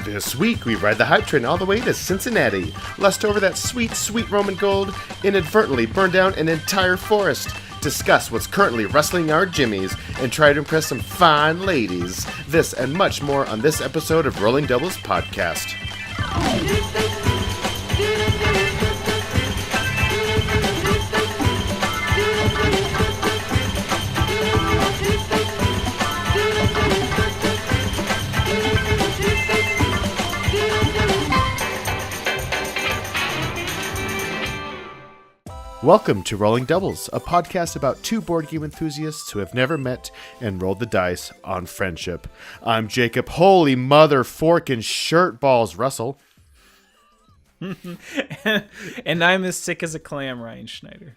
This week, we ride the hype train all the way to Cincinnati, lust over that sweet, sweet Roman gold, inadvertently burn down an entire forest, discuss what's currently rustling our jimmies, and try to impress some fine ladies. This and much more on this episode of Rolling Doubles Podcast. Welcome to Rolling Doubles, a podcast about two board game enthusiasts who have never met and rolled the dice on friendship. I'm Jacob, holy mother forkin' shirt balls, Russell. And I'm as sick as a clam, Ryan Schneider.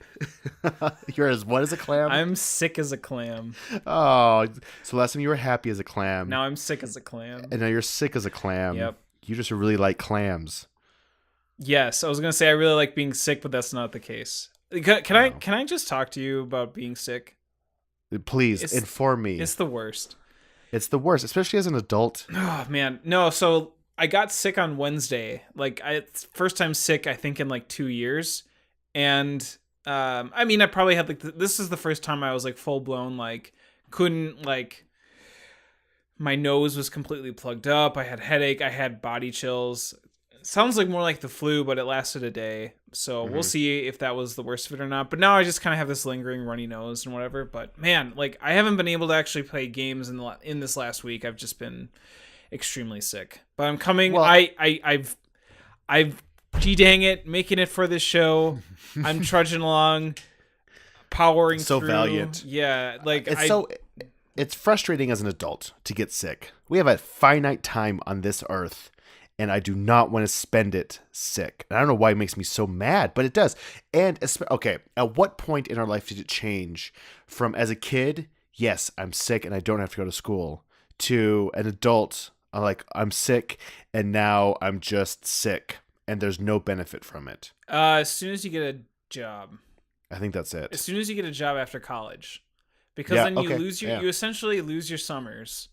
You're as what as a clam? I'm sick as a clam. Oh, so last time you were happy as a clam. Now I'm sick as a clam. And now you're sick as a clam. Yep. You just really like clams. Yes, I was going to say I really like being sick, but that's not the case. Can I just talk to you about being sick? Please, inform me. It's the worst. It's the worst, especially as an adult. Oh, man. No, so I got sick on Wednesday. First time sick, I think, in 2 years. And, I probably had, this is the first time I was, full-blown, couldn't, my nose was completely plugged up. I had headache. I had body chills. Sounds like more like the flu, but it lasted a day. So we'll see if that was the worst of it or not. But now I just kind of have this lingering runny nose and whatever. But man, I haven't been able to actually play games in this last week. I've just been extremely sick. But I'm coming. Well, I've gee dang it, making it for this show. I'm trudging along, powering so through. Valiant. Yeah, it's frustrating as an adult to get sick. We have a finite time on this earth. And I do not want to spend it sick. And I don't know why it makes me so mad, but it does. And, okay, at what point in our life did it change from as a kid, yes, I'm sick and I don't have to go to school, to an adult, I'm sick and now I'm just sick and there's no benefit from it? As soon as you get a job. I think that's it. As soon as you get a job after college. Because then you essentially lose your summers.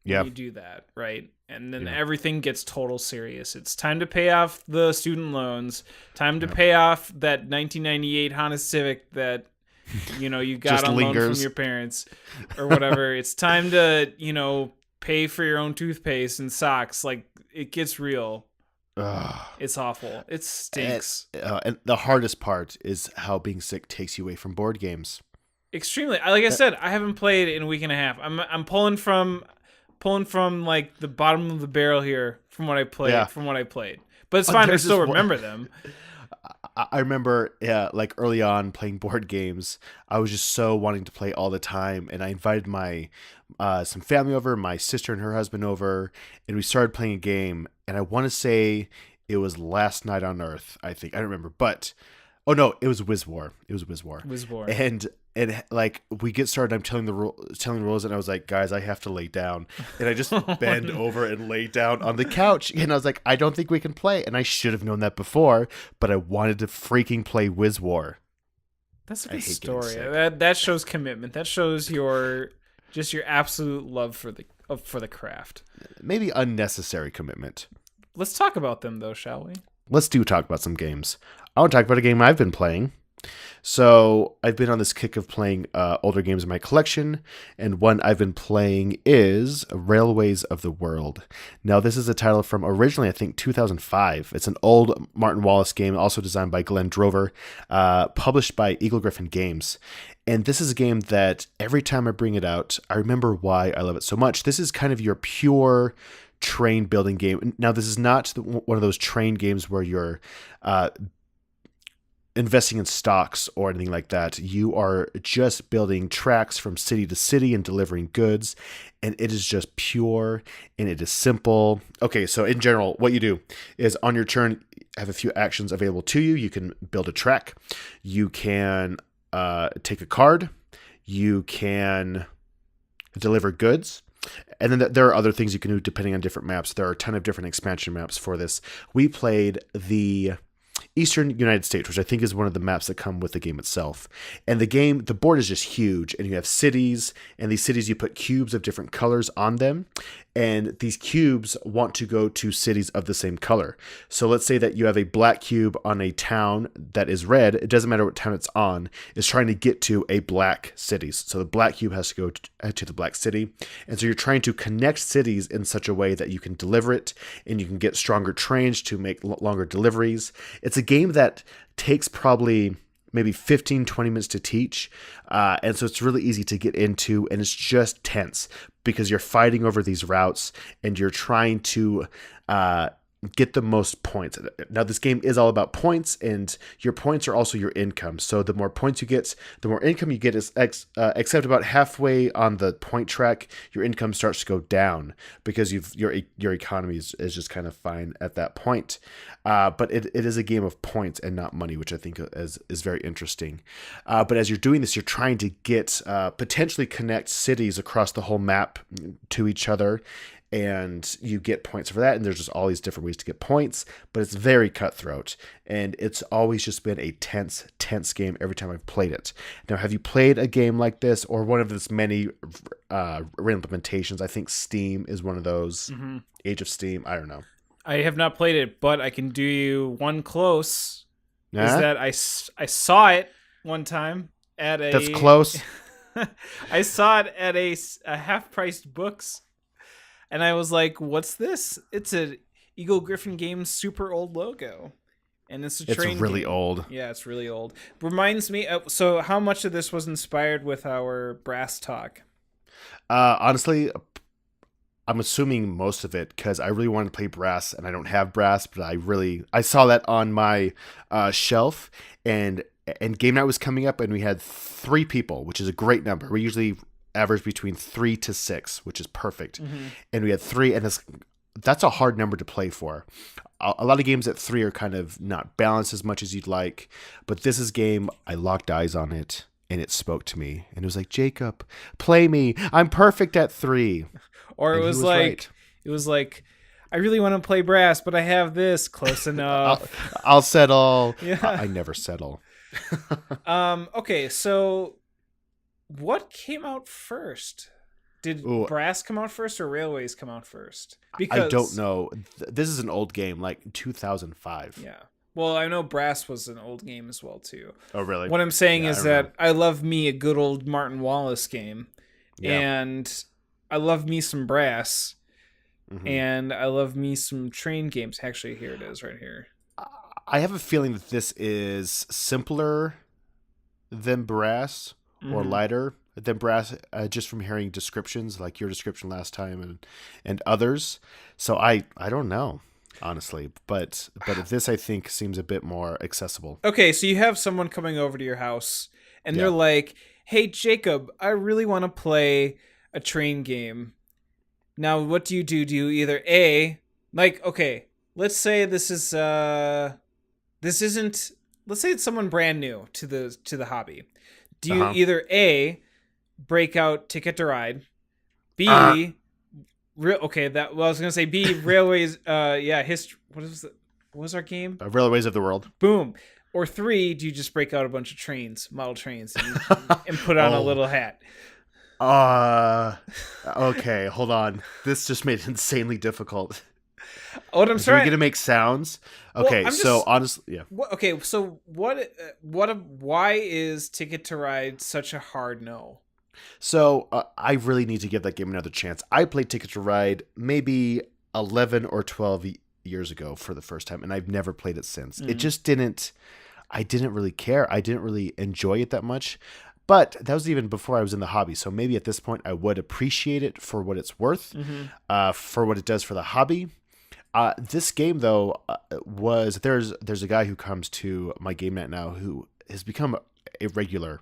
Yeah. You do that, right? And then everything gets total serious. It's time to pay off the student loans. Time to pay off that 1998 Honda Civic that you got on loan from your parents or whatever. It's time to pay for your own toothpaste and socks. It gets real. It's awful. It stinks. And the hardest part is how being sick takes you away from board games. Extremely. Like I said, I haven't played in a week and a half. I'm pulling from the bottom of the barrel here from what I played. But it's fine. I still remember them. I remember, early on playing board games, I was just so wanting to play all the time. And I invited my some family over, my sister and her husband over, and we started playing a game. And I want to say it was Last Night on Earth, I think. I don't remember. But, oh no, it was Wiz War. And we get started, I'm telling the rules, and I was like, guys, I have to lay down. And I just bend over and lay down on the couch. And I was like, I don't think we can play. And I should have known that before, but I wanted to freaking play Wiz War. That's a good story. That shows commitment. That shows your absolute love for the craft. Maybe unnecessary commitment. Let's talk about them, though, shall we? Let's talk about some games. I want to talk about a game I've been playing. So I've been on this kick of playing older games in my collection, and one I've been playing is Railways of the World. Now, this is a title from originally, I think, 2005. It's an old Martin Wallace game, also designed by Glenn Drover, published by Eagle Gryphon Games. And this is a game that every time I bring it out, I remember why I love it so much. This is kind of your pure train building game. Now, this is not one of those train games where you're investing in stocks or anything like that. You are just building tracks from city to city and delivering goods, and it is just pure and it is simple. Okay, so in general, what you do is on your turn, have a few actions available to you. You can build a track, you can take a card, you can deliver goods, and then there are other things you can do depending on different maps. There are a ton of different expansion maps for this. We played the Eastern United States, which I think is one of the maps that come with the game itself. And the board is just huge, and you have cities, and these cities you put cubes of different colors on them, and these cubes want to go to cities of the same color. So let's say that you have a black cube on a town that is red. It doesn't matter what town it's on. It's trying to get to a black city. So the black cube has to go to the black city. And so you're trying to connect cities in such a way that you can deliver it and you can get stronger trains to make longer deliveries. It's a game that takes probably maybe 15-20 minutes to teach, and so it's really easy to get into, and it's just tense because you're fighting over these routes and you're trying to get the most points. Now this game is all about points, and your points are also your income. So the more points you get, the more income you get. Except about halfway on the point track, your income starts to go down because your economy is just kind of fine at that point. But it is a game of points and not money, which I think is very interesting. But as you're doing this, you're trying to get potentially connect cities across the whole map to each other, and you get points for that. And there's just all these different ways to get points, but it's very cutthroat, and it's always just been a tense game every time I've played it. Now, have you played a game like this or one of its many reimplementations? I think Steam is one of those. Mm-hmm. Age of Steam. I don't know. I have not played it, but I can do you one close. Is that I saw it one time at a... That's close. I saw it at a half-priced books, and I was like, what's this? It's a Eagle Griffin Games super old logo. And it's a train It's really game. old. Yeah, it's really old. Reminds me of, so how much of this was inspired with our brass talk? Honestly, I'm assuming most of it, because I really wanted to play brass and I don't have brass, but I saw that on my shelf, and game night was coming up, and we had 3 people, which is a great number. We usually average between 3 to 6, which is perfect. Mm-hmm. And we had 3, and that's a hard number to play for. A lot of games at 3 are kind of not balanced as much as you'd like, but this is game, I locked eyes on it, and it spoke to me, and it was like, Jacob, play me. I'm perfect at 3. Or it was like, right. It was like, I really want to play brass, but I have this close enough. I'll settle. Yeah. I never settle. Okay, so what came out first? Did brass come out first or railways come out first? Because I don't know. This is an old game, like 2005. Yeah. Well, I know brass was an old game as well, too. Oh, really? What I'm saying is that I love me a good old Martin Wallace game. Yeah. And I love me some brass. Mm-hmm. And I love me some train games. Actually, here it is right here. I have a feeling that this is simpler than brass, mm-hmm. or lighter than brass, just from hearing descriptions, like your description last time and others. So I don't know, honestly, but this, I think, seems a bit more accessible. Okay, so you have someone coming over to your house, and they're like, hey, Jacob, I really want to play a train game. Now, what do? Do you either A, like, okay, let's say this isn't, let's say it's someone brand new to the hobby. Do you either A, break out Ticket to Ride, B, I was gonna say B, Railways, history. What was our game? Railways of the World. Boom. Or 3, do you just break out a bunch of model trains, and put on a little hat? Okay, hold on. This just made it insanely difficult. What I'm sorry. Are we gonna make sounds? Okay, well, so honestly, yeah. Okay, so why is Ticket to Ride such a hard no? So I really need to give that game another chance. I played Ticket to Ride maybe 11 or 12 years ago for the first time, and I've never played it since. Mm-hmm. It just didn't. I didn't really care. I didn't really enjoy it that much. But that was even before I was in the hobby. So maybe at this point I would appreciate it for what it's worth, mm-hmm. For what it does for the hobby. This game, though, there's a guy who comes to my game night now who has become a regular,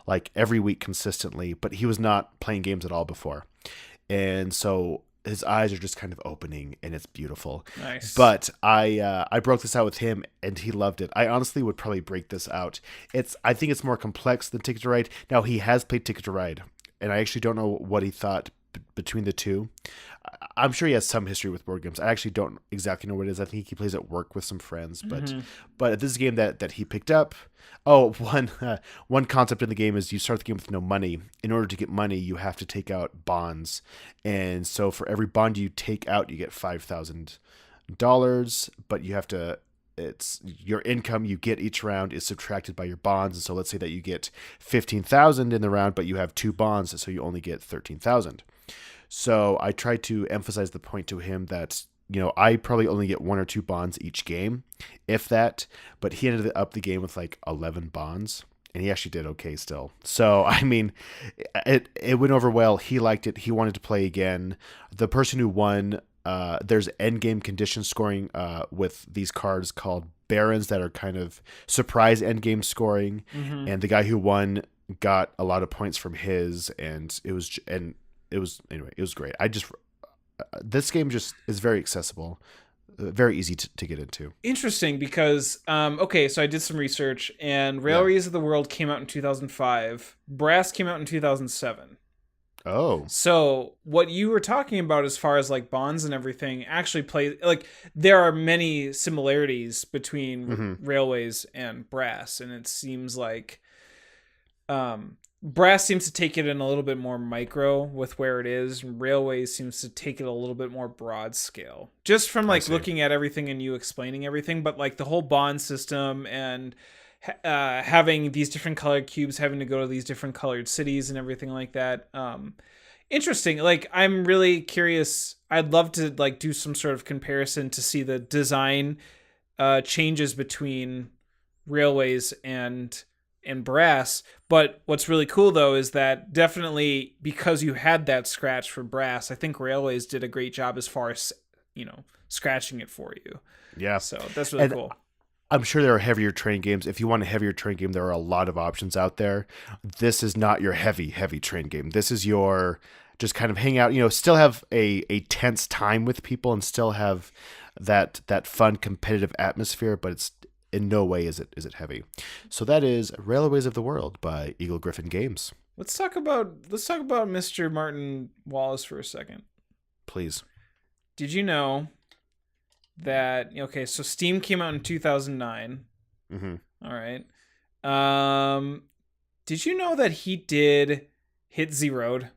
like every week consistently, but he was not playing games at all before. And so his eyes are just kind of opening, and it's beautiful. Nice. But I broke this out with him, and he loved it. I honestly would probably break this out. I think it's more complex than Ticket to Ride. Now, he has played Ticket to Ride, and I actually don't know what he thought between the two. I'm sure he has some history with board games. I actually don't exactly know what it is. I think he plays at work with some friends, but this is a game that he picked up. Oh, one concept in the game is you start the game with no money. In order to get money, you have to take out bonds, and so for every bond you take out, you get $5,000. But you have to. It's your income you get each round is subtracted by your bonds, and so let's say that you get 15,000 in the round, but you have 2 bonds, so you only get 13,000. So I tried to emphasize the point to him that, I probably only get 1 or 2 bonds each game, if that, but he ended up the game with like 11 bonds, and he actually did okay still. So, I mean, it went over well. He liked it. He wanted to play again. The person who won, there's end game condition scoring with these cards called barons that are kind of surprise end game scoring, and the guy who won got a lot of points from his, and it was great. This game just is very accessible, very easy to get into. Interesting, because okay, so I did some research, and Railways of the World came out in 2005. Brass came out in 2007. Oh. So what you were talking about as far as like bonds and everything actually plays, like, there are many similarities between Railways and Brass, and it seems like Brass seems to take it in a little bit more micro with where it is. Railways seems to take it a little bit more broad scale, just from like looking at everything and you explaining everything. But like the whole bond system and having these different colored cubes, having to go to these different colored cities and everything like that. Interesting. Like, I'm really curious. I'd love to like do some sort of comparison to see the design changes between Railways and Brass. But what's really cool though is that definitely because you had that scratch for Brass, I think Railways did a great job as far as, scratching it for you. Yeah. So that's really cool. I'm sure there are heavier train games. If you want a heavier train game, there are a lot of options out there. This is not your heavy train game. This is your just kind of hang out, still have a tense time with people and still have that fun competitive atmosphere, but it's in no way is it heavy. So that is Railways of the World by Eagle Gryphon Games. Let's talk about Mr. Martin Wallace for a second. Please. Did you know that so Steam came out in 2009. All right. Did you know that he did Hit Zeroed?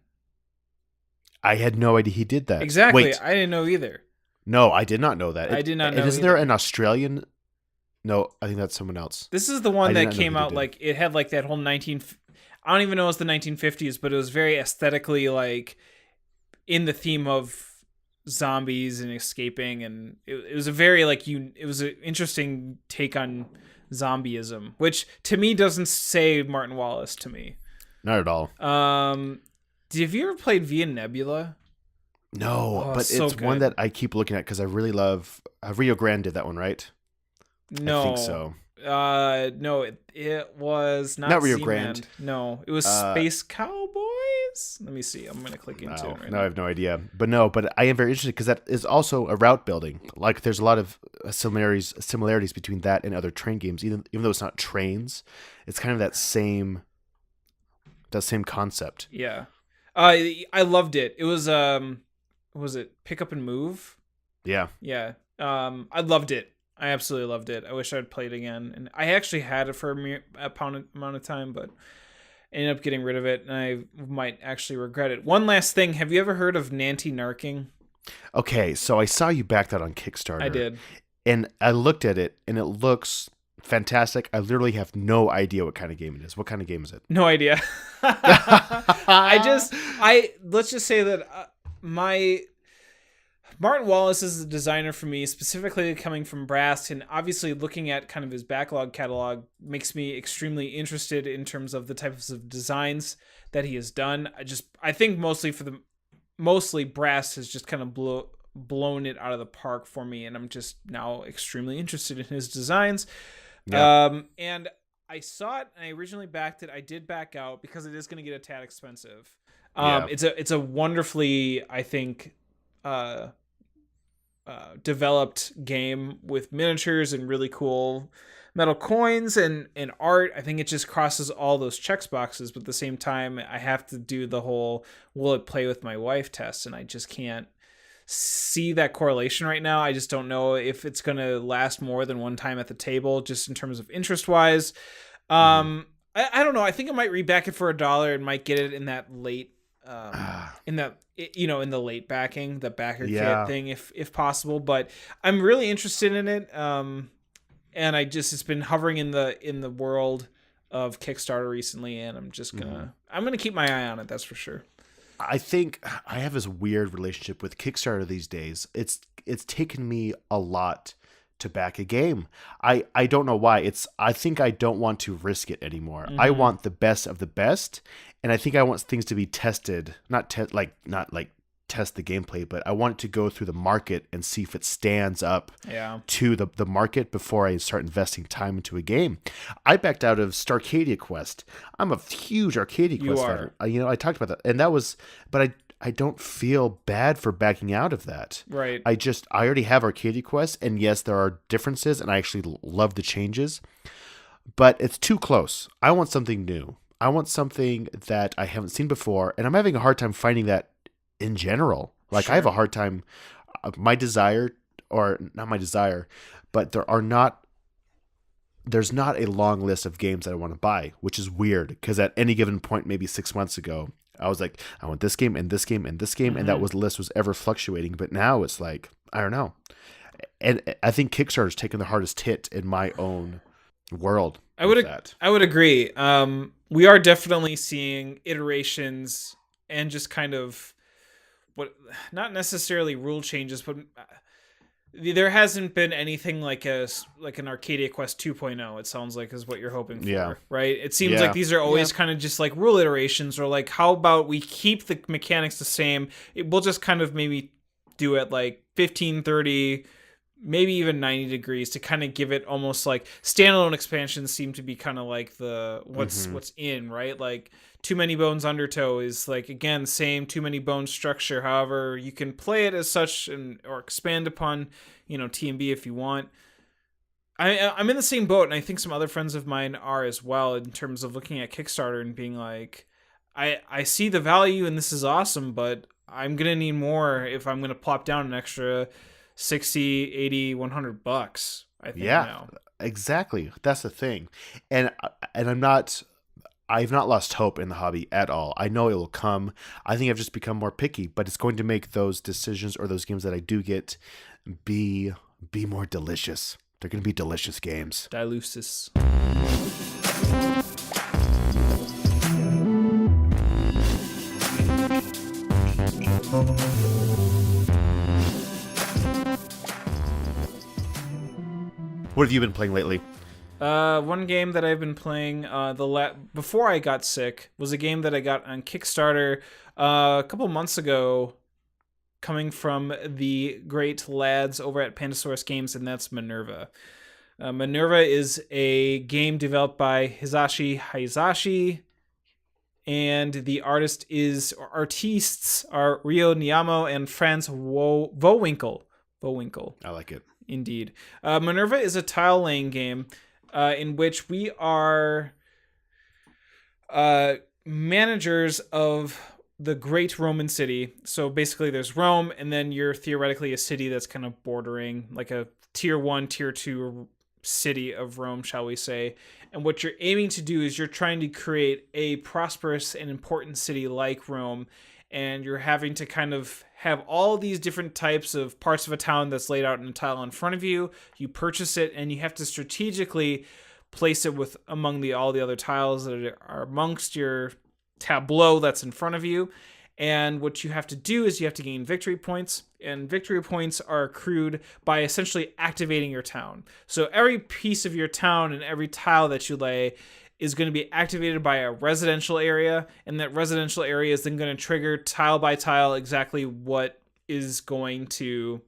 I had no idea he did that. Exactly. Wait. I didn't know either. No, I did not know that. I did not know. Isn't there an Australian? No, I think that's someone else. This is the one that came out like it had like that whole I don't even know it's the 1950s, but it was very aesthetically like in the theme of zombies and escaping, and it was a very like it was an interesting take on zombieism, which to me doesn't say Martin Wallace to me. Not at all. Have you ever played Via Nebula? No, but it's good. One that I keep looking at because I really love Rio Grande did that one, right? No, I think so. No, it was not Rio Z-Man. Grande. No, it was Space Cowboys. Let me see. I'm gonna click into it right now. I have no idea. But I am very interested because that is also a route building. Like, there's a lot of similarities between that and other train games. Even though it's not trains, it's kind of that same concept. Yeah, I loved it. It was was it Pick Up and Move? Yeah. Yeah. I loved it. I absolutely loved it. I wish I'd played it again. And I actually had it for a amount of time, but ended up getting rid of it, and I might actually regret it. One last thing. Have you ever heard of Nanty Narking? Okay, so I saw you back that on Kickstarter. I did. And I looked at it, and it looks fantastic. I literally have no idea what kind of game it is. What kind of game is it? No idea. Let's just say that Martin Wallace is the designer for me, specifically coming from Brass, and obviously looking at kind of his backlog catalog makes me extremely interested in terms of the types of designs that he has done. I think mostly Brass has just kind of blown it out of the park for me, and I'm just now extremely interested in his designs. Yeah. And I saw it, and I originally backed it. I did back out because it is going to get a tad expensive. It's a wonderfully, I think, developed game with miniatures and really cool metal coins and art. I think it just crosses all those checks boxes, but at the same time, I have to do the whole will it play with my wife test, and I just can't see that correlation right now. I just don't know if it's going to last more than one time at the table, just in terms of interest wise. I don't know. I think I might reback it for $1 and might get it in that late, in that, in the late backing, the backer kit thing, if possible. But I'm really interested in it. And it's been hovering in the world of Kickstarter recently, and I'm just I'm gonna keep my eye on it. That's for sure. I think I have this weird relationship with Kickstarter these days. It's taken me a lot to back a game. I don't know why. I think I don't want to risk it anymore. I want the best of the best, and I think I want things to be tested, not test the gameplay, but I want it to go through the market and see if it stands up to the market before I start investing time into a game. I backed out of Starcadia Quest. I'm a huge Arcadia Quest fan. I talked about that, and that was, but I don't feel bad for backing out of that. Right. I already have Arcadia Quest, and yes, there are differences, and I actually love the changes, but it's too close. I want something new. I want something that I haven't seen before, and I'm having a hard time finding that in general. Like, I have a hard time, but there's not a long list of games that I want to buy, which is weird, because at any given point, maybe 6 months ago, I was like, I want this game and this game and this game, and that list was ever fluctuating. But now it's like, I don't know. And I think Kickstarter's taken the hardest hit in my own world. I would agree. We are definitely seeing iterations and just kind of not necessarily rule changes, but there hasn't been anything like an Arcadia Quest 2.0, it sounds like, is what you're hoping for, right? It seems like these are always kind of just like rule iterations, or like, how about we keep the mechanics the same? We'll just kind of maybe do it like 15, 30, maybe even 90 degrees to kind of give it almost like standalone expansions seem to be kind of like the what's in, right? Like Too Many Bones Undertow is like, again, same Too Many Bones structure. However, you can play it as such or expand upon, T&B if you want. I'm in the same boat, and I think some other friends of mine are as well, in terms of looking at Kickstarter and being like, I see the value and this is awesome, but I'm going to need more if I'm going to plop down an extra 60, 80, $100, I think. Now. Exactly. That's the thing. And I've not lost hope in the hobby at all. I know it will come. I think I've just become more picky, but it's going to make those decisions or those games that I do get be more delicious. They're going to be delicious games. Dilucis. What have you been playing lately? One game that I've been playing before I got sick was a game that I got on Kickstarter a couple months ago, coming from the great lads over at Pandasaurus Games, and that's Minerva. Minerva is a game developed by Hisashi Hayashi, and the artists are Ryo Niyamo and Franz Vowinkle. I like it. Indeed. Minerva is a tile-laying game in which we are managers of the great Roman city. So basically there's Rome, and then you're theoretically a city that's kind of bordering, like a tier 1, tier 2 city of Rome, shall we say. And what you're aiming to do is you're trying to create a prosperous and important city like Rome, and you're having to kind of have all these different types of parts of a town that's laid out in a tile in front of you. You purchase it, and you have to strategically place it among all the other tiles that are amongst your tableau that's in front of you. And what you have to do is you have to gain victory points, and victory points are accrued by essentially activating your town. So every piece of your town and every tile that you lay is going to be activated by a residential area, and that residential area is then going to trigger tile by tile exactly what is going to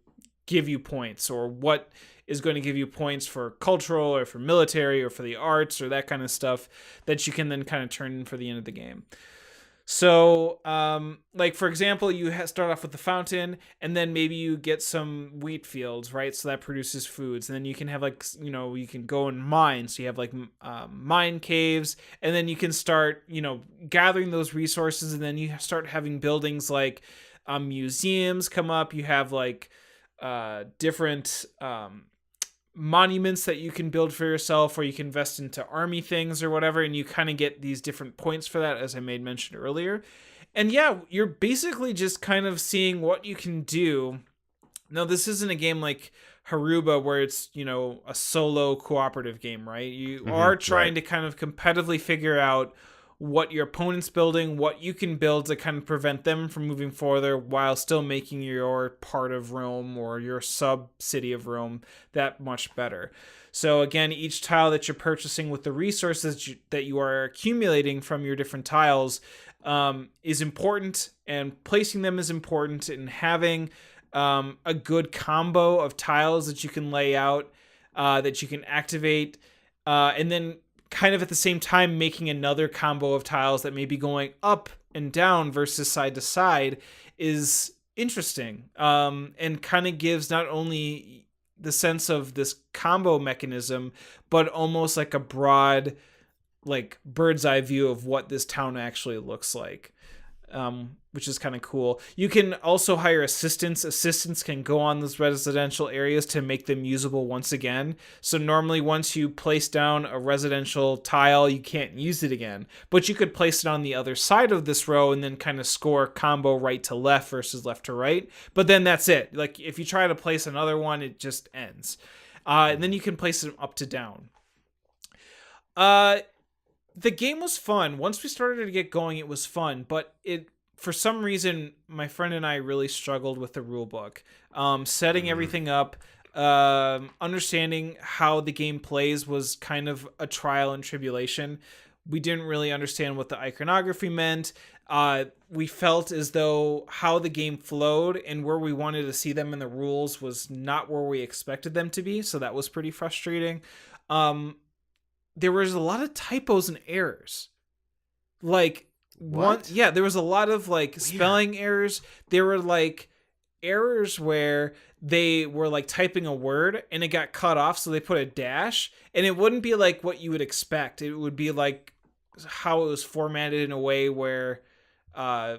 give you points, or what is going to give you points for cultural or for military or for the arts or that kind of stuff that you can then kind of turn in for the end of the game. So, like for example, you start off with the fountain, and then maybe you get some wheat fields, right? So that produces foods, and then you can have like you can go and mine. So you have like mine caves, and then you can start gathering those resources, and then you start having buildings like museums come up. You have like different monuments that you can build for yourself, or you can invest into army things or whatever, and you kind of get these different points for that, as I made mention earlier. And yeah, you're basically just kind of seeing what you can do. Now, this isn't a game like Haruba where it's a solo cooperative game, right? You are trying to kind of competitively figure out what your opponent's building, what you can build to kind of prevent them from moving further while still making your part of Rome or your sub-city of Rome that much better. So again, each tile that you're purchasing with the resources that you are accumulating from your different tiles is important, and placing them is important, and having a good combo of tiles that you can lay out, that you can activate, and then kind of at the same time making another combo of tiles that may be going up and down versus side to side is interesting, and kind of gives not only the sense of this combo mechanism, but almost like a broad, like bird's eye view of what this town actually looks like, which is kind of cool. You can also hire assistants. Assistants can go on those residential areas to make them usable once again. So normally once you place down a residential tile, you can't use it again. But you could place it on the other side of this row and then kind of score combo right to left versus left to right. But then that's it. Like if you try to place another one, it just ends. And then you can place them up to down. The game was fun. Once we started to get going, it was fun. But for some reason, my friend and I really struggled with the rule book. Setting everything up, understanding how the game plays was kind of a trial and tribulation. We didn't really understand what the iconography meant. We felt as though how the game flowed and where we wanted to see them in the rules was not where we expected them to be, so that was pretty frustrating. There was a lot of typos and errors. Like, there was a lot of like spelling errors. There were like errors where they were like typing a word and it got cut off, so they put a dash, and it wouldn't be like what you would expect. It would be like how it was formatted in a way where I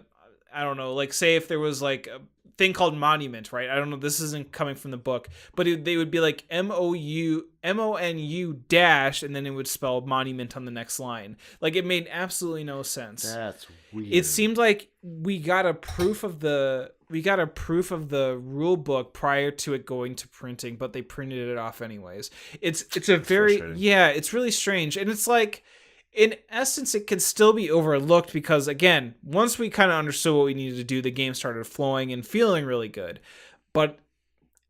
don't know, like say if there was like a thing called monument, right? I don't know, this isn't coming from the book, but they would be like MONU dash, and then it would spell monument on the next line. Like it made absolutely no sense. That's weird. It seemed like we got a proof of the rule book prior to it going to printing, but they printed it off anyways. It's really strange, and it's like, in essence, it can still be overlooked because, again, once we kind of understood what we needed to do, the game started flowing and feeling really good. But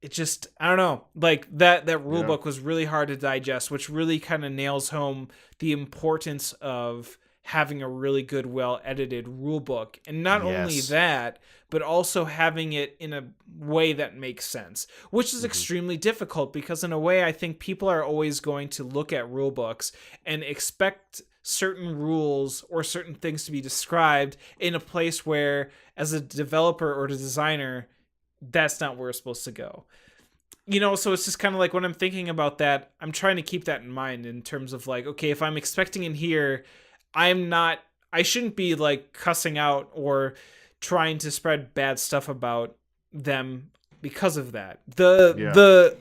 it just, I don't know, like that rule book was really hard to digest, which really kind of nails home the importance of having a really good, well-edited rule book. And not only that, but also having it in a way that makes sense, which is extremely difficult because in a way, I think people are always going to look at rule books and expect certain rules or certain things to be described in a place where, as a developer or a designer, that's not where it's supposed to go. So it's just kind of like when I'm thinking about that, I'm trying to keep that in mind in terms of like, okay, if I'm expecting in here, I shouldn't be like cussing out or trying to spread bad stuff about them because of that. The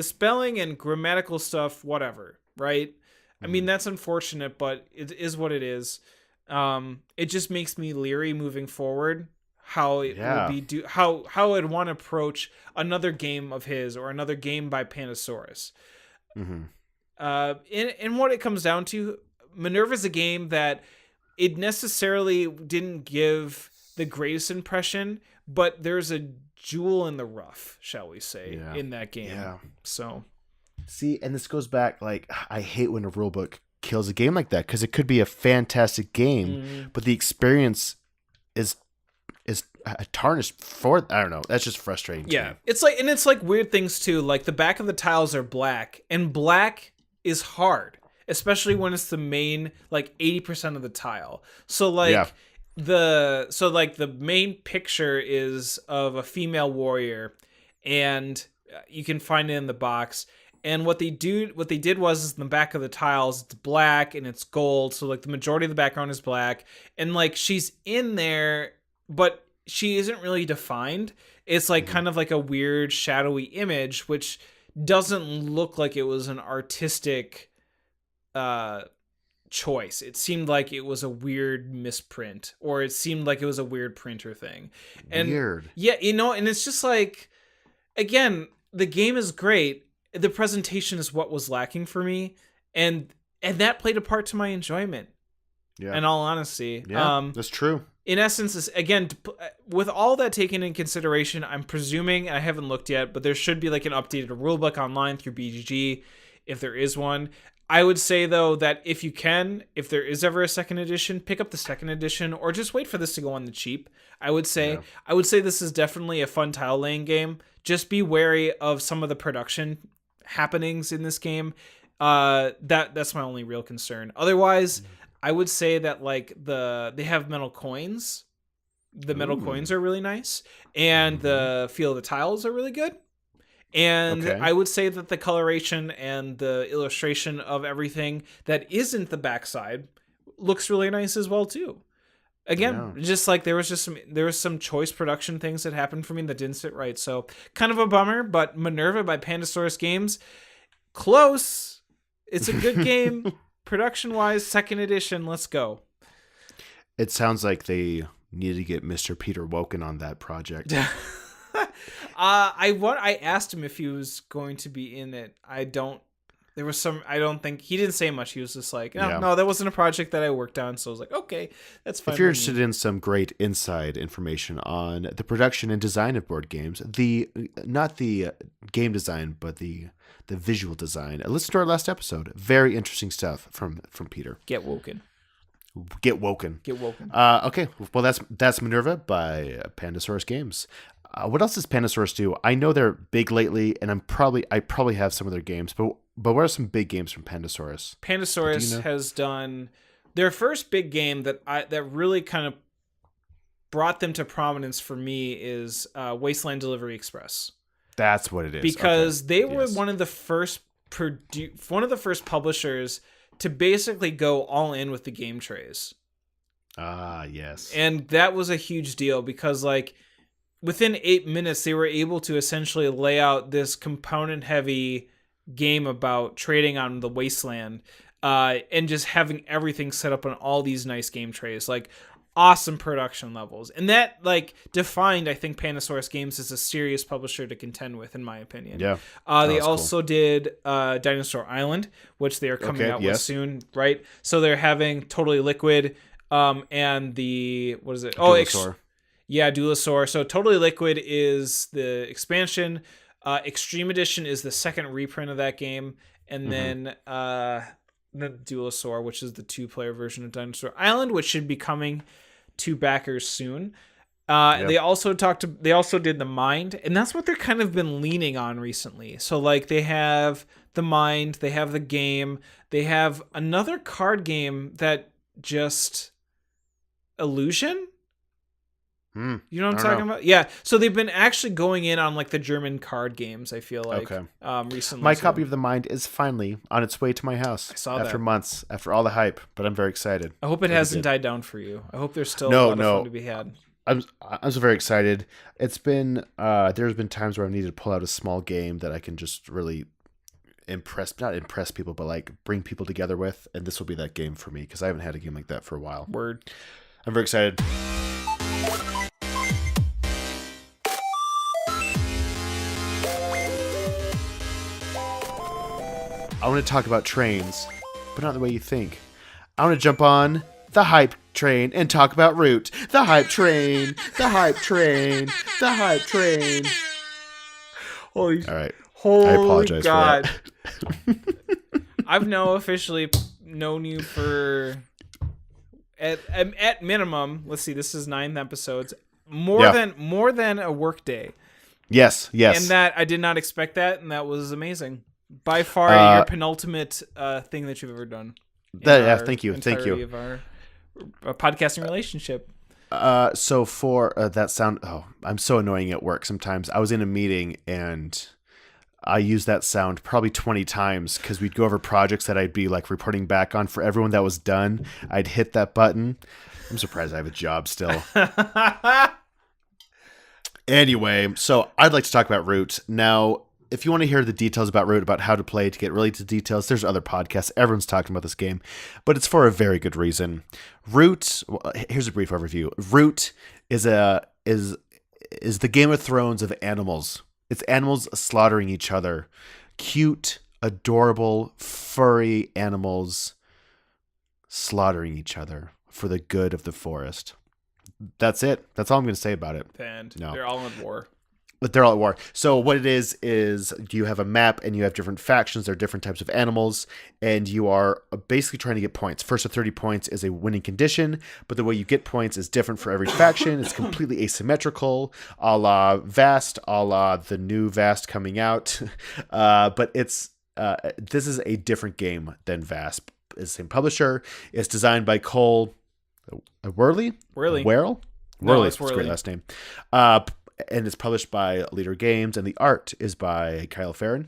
spelling and grammatical stuff, whatever, right? I mean, that's unfortunate, but it is what it is. It just makes me leery moving forward how it would be how I'd want to approach another game of his or another game by Pandasaurus. And what it comes down to, Minerva is a game that it necessarily didn't give the greatest impression, but there's a jewel in the rough, shall we say, in that game. Yeah. So, see, and this goes back, like, I hate when a rule book kills a game like that because it could be a fantastic game, but the experience is tarnished for, I don't know. That's just frustrating. Yeah. It's like weird things too. Like the back of the tiles are black, and black is hard, especially when it's the main, like 80% of the tile. So like the main picture is of a female warrior, and you can find it in the box. And what they did was in the back of the tiles, it's black and it's gold. So like the majority of the background is black, and like she's in there, but she isn't really defined. It's like kind of like a weird shadowy image, which doesn't look like it was an artistic choice. It seemed like it was a weird misprint, or it seemed like it was a weird printer thing. And Weird. yeah, and it's just like, again, the game is great. The presentation is what was lacking for me, and that played a part to my enjoyment. Yeah. In all honesty, That's true. in essence, is again, with all that taken in consideration, I'm presuming, I haven't looked yet, but there should be like an updated rulebook online through BGG, if there is one. I would say though that if there is ever a second edition, pick up the second edition, or just wait for this to go on the cheap. I would say this is definitely a fun tile laying game. Just be wary of some of the production happenings in this game. That's my only real concern. Otherwise, I would say that like they have metal coins. The metal coins are really nice, and the feel of the tiles are really good. And I would say that the coloration and the illustration of everything that isn't the backside looks really nice as well too. Again, just like there was some choice production things that happened for me that didn't sit right. So kind of a bummer, but Minerva by Pandasaurus Games, close. It's a good game. Production wise, second edition. Let's go. It sounds like they need to get Mr. Peter Woken on that project. I asked him if he was going to be in it. I don't think he didn't say much. He was just like, no, that wasn't a project that I worked on. So I was like, okay, that's fine. If you're interested in some great inside information on the production and design of board games, not the game design, but the visual design, listen to our last episode. Very interesting stuff from Peter. Get woken. Okay, well that's Minerva by Pandasaurus Games. What else does Pandasaurus do? I know they're big lately, and I probably have some of their games, but what are some big games from Pandasaurus? Pandasaurus has done their first big game that really kind of brought them to prominence for me is Wasteland Delivery Express. That's what it is. Because they were one of the first publishers to basically go all in with the game trays. Ah, yes. And that was a huge deal because like within 8 minutes, they were able to essentially lay out this component-heavy game about trading on the wasteland, and just having everything set up on all these nice game trays, like awesome production levels. And that like defined, I think, Pandasaurus Games as a serious publisher to contend with, in my opinion. Yeah. They also did Dinosaur Island, which they are coming out with soon, right? So they're having Totally Liquid, and the, what is it? Dulosaur. Dulosaur. So Totally Liquid is the expansion. Extreme Edition is the second reprint of that game. And then the Dulosaur, which is the 2-player version of Dinosaur Island, which should be coming to backers soon. They also did the Mind, and that's what they're kind of been leaning on recently. So like they have the Mind, they have the game, they have another card game that just Illusion. You know what I'm talking about? Yeah. So they've been actually going in on like the German card games, I feel like, recently. My copy of The Mind is finally on its way to my house. I saw after that. months, after all the hype, but I'm very excited. I hope it hasn't died down for you. I hope there's still a lot of fun to be had. I'm so very excited. It's been there's been times where I've needed to pull out a small game that I can just really not impress people, but like bring people together with, and this will be that game for me because I haven't had a game like that for a while. Word. I'm very excited. I want to talk about trains, but not the way you think. I want to jump on the hype train and talk about Root. The hype train, the hype train, the hype train. All right. I apologize for that. I've now officially known you for at minimum. Let's see, this is 9 episodes. More than a work day. Yes. And that I did not expect that, and that was amazing. By far, your penultimate thing that you've ever done. Thank you. Of our podcasting relationship. So for that sound, oh, I'm so annoying at work sometimes. I was in a meeting and I used that sound probably 20 times because we'd go over projects that I'd be like reporting back on for everyone that was done. I'd hit that button. I'm surprised I have a job still. Anyway, so I'd like to talk about Root. Now, if you want to hear the details about Root, about how to play, to get really to details, there's other podcasts. Everyone's talking about this game, but it's for a very good reason. Root, well, here's a brief overview. Root is the Game of Thrones of animals. It's animals slaughtering each other. Cute, adorable, furry animals slaughtering each other for the good of the forest. That's it. That's all I'm going to say about it. And No. they're all at war. But they're all at war. So what it is you have a map and you have different factions. There are different types of animals, and you are basically trying to get points. First to 30 points is a winning condition, but the way you get points is different for every faction. It's completely asymmetrical, a la Vast, a la the new Vast coming out. But this is a different game than Vast. It's the same publisher. It's designed by Cole Wehrle? Whirly. Wehrle? No, Wehrle. it's That's a great Whirly. last name. And it's published by ALIIIIVE Games, and the art is by Kyle Farron.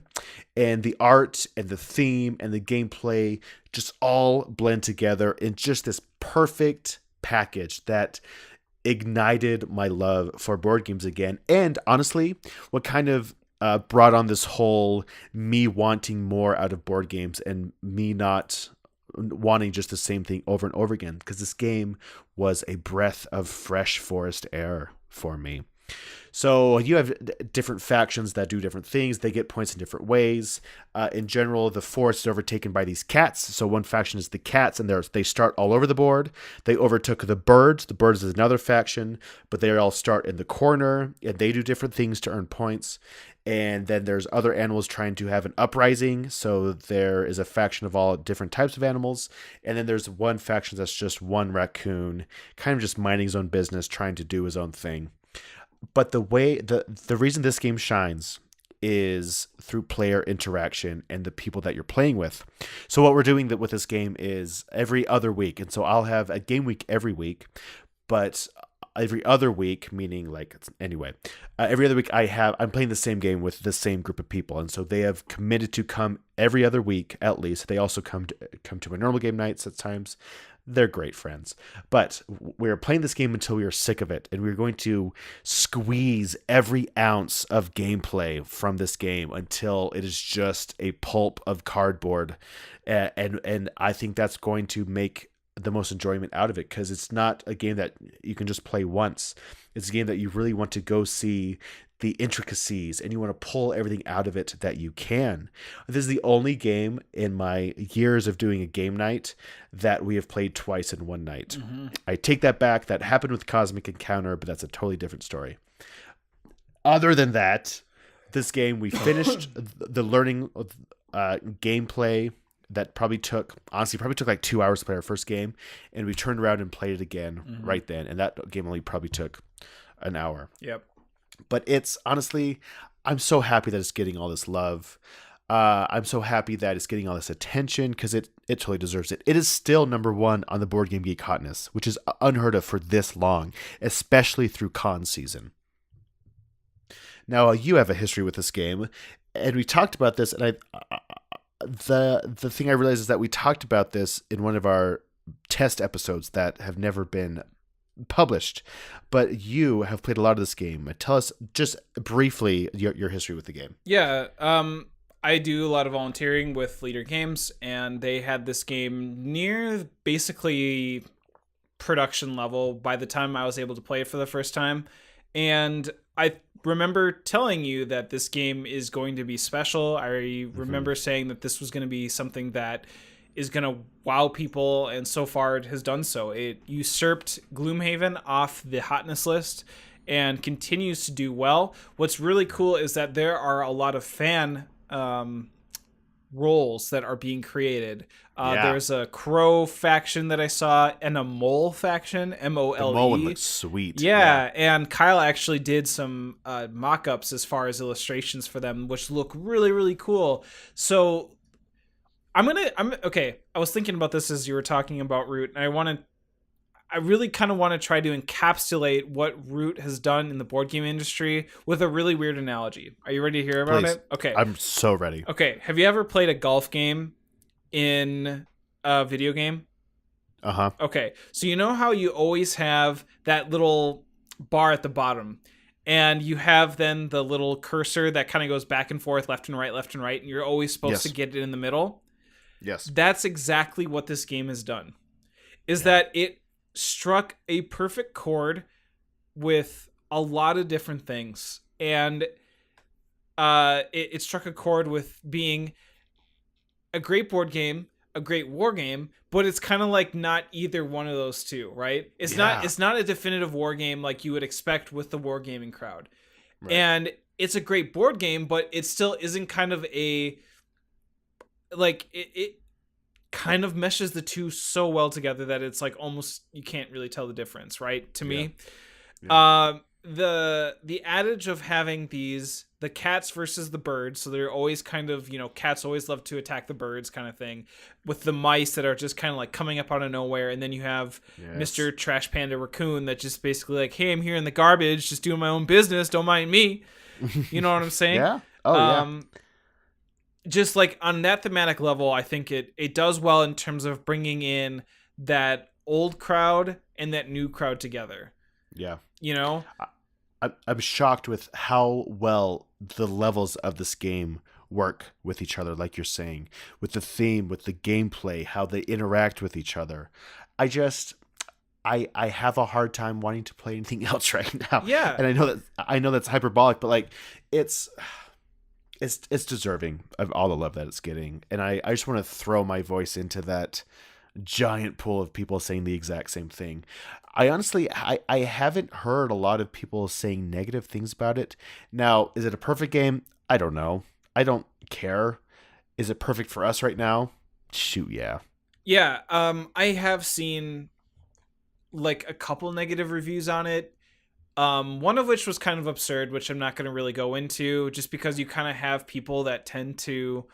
And the art and the theme and the gameplay just all blend together in just this perfect package that ignited my love for board games again. And honestly, what kind of brought on this whole me wanting more out of board games and me not wanting just the same thing over and over again, because this game was a breath of fresh forest air for me. So you have different factions that do different things. They get points in different ways. In general, the forest is overtaken by these cats. So one faction is the cats, and they start all over the board. They overtook the birds. The birds is another faction, but they all start in the corner, and they do different things to earn points. And then there's other animals trying to have an uprising. So there is a faction of all different types of animals. And then there's one faction that's just one raccoon, kind of just minding his own business, trying to do his own thing. But the reason this game shines is through player interaction and the people that you're playing with. So what we're doing with this game is every other week. And so I'll have a game week every week, but every other week, meaning every other week I'm playing the same game with the same group of people. And so they have committed to come every other week, at least. They also come to my normal game nights at times. They're great friends. But we're playing this game until we are sick of it, and we're going to squeeze every ounce of gameplay from this game until it is just a pulp of cardboard. And I think that's going to make the most enjoyment out of it, because it's not a game that you can just play once. It's a game that you really want to go see the intricacies, and you want to pull everything out of it that you can. This is the only game in my years of doing a game night that we have played twice in one night. Mm-hmm. I take that back. That happened with Cosmic Encounter, but that's a totally different story. Other than that, this game, we finished the learning gameplay that probably took like 2 hours to play our first game, and we turned around and played it again right then. And that game only probably took an hour. Yep. But it's honestly, I'm so happy that it's getting all this love. I'm so happy that it's getting all this attention, because it totally deserves it. It is still number one on the Board Game Geek hotness, which is unheard of for this long, especially through con season. Now, you have a history with this game, and we talked about this, and the thing I realized is that we talked about this in one of our test episodes that have never been published, but you have played a lot of this game. Tell us just briefly your history with the game. Yeah, I do a lot of volunteering with ALIIIIVE Games, and they had this game near basically production level by the time I was able to play it for the first time. And I remember telling you that this game is going to be special. I remember saying that this was going to be something that is going to wow people, and so far it has done so. It usurped Gloomhaven off the hotness list and continues to do well. What's really cool is that there are a lot of fan roles that are being created. There's a crow faction that I saw, and a mole faction, MOLE. The mole one looks sweet. Yeah, and Kyle actually did some mock-ups as far as illustrations for them, which look really, really cool. So I'm okay. I was thinking about this as you were talking about Root, and I really kind of want to try to encapsulate what Root has done in the board game industry with a really weird analogy. Are you ready to hear about Please. it? Okay. I'm so ready. Okay. Have you ever played a golf game in a video game? Uh-huh. Okay. So you know how you always have that little bar at the bottom, and you have then the little cursor that kind of goes back and forth, left and right, and you're always supposed to get it in the middle? Yes. That's exactly what this game has done. Is that it struck a perfect chord with a lot of different things, and it struck a chord with being a great board game, a great war game, but it's kind of like not either one of those two, right? It's not a definitive war game like you would expect with the wargaming crowd. Right. And it's a great board game, but it still isn't kind of a like it kind of meshes the two so well together that it's like almost you can't really tell the difference, right? To me. Yeah. The adage of having the cats versus the birds, so they're always kind of, cats always love to attack the birds kind of thing, with the mice that are just kind of like coming up out of nowhere, and then you have Mr. Trash Panda Raccoon that just basically like, hey, I'm here in the garbage just doing my own business, don't mind me. You know what I'm saying? Yeah. Oh yeah. Just like on that thematic level, I think it does well in terms of bringing in that old crowd and that new crowd together. Yeah. I'm shocked with how well the levels of this game work with each other, like you're saying, with the theme, with the gameplay, how they interact with each other. I have a hard time wanting to play anything else right now. Yeah. And I know that's hyperbolic, but like it's deserving of all the love that it's getting. And I just want to throw my voice into that giant pool of people saying the exact same thing. I honestly, I haven't heard a lot of people saying negative things about it. Now, is it a perfect game? I don't know. I don't care. Is it perfect for us right now? Shoot, yeah. Yeah, I have seen like a couple negative reviews on it. One of which was kind of absurd, which I'm not going to really go into, just because you kind of have people that tend to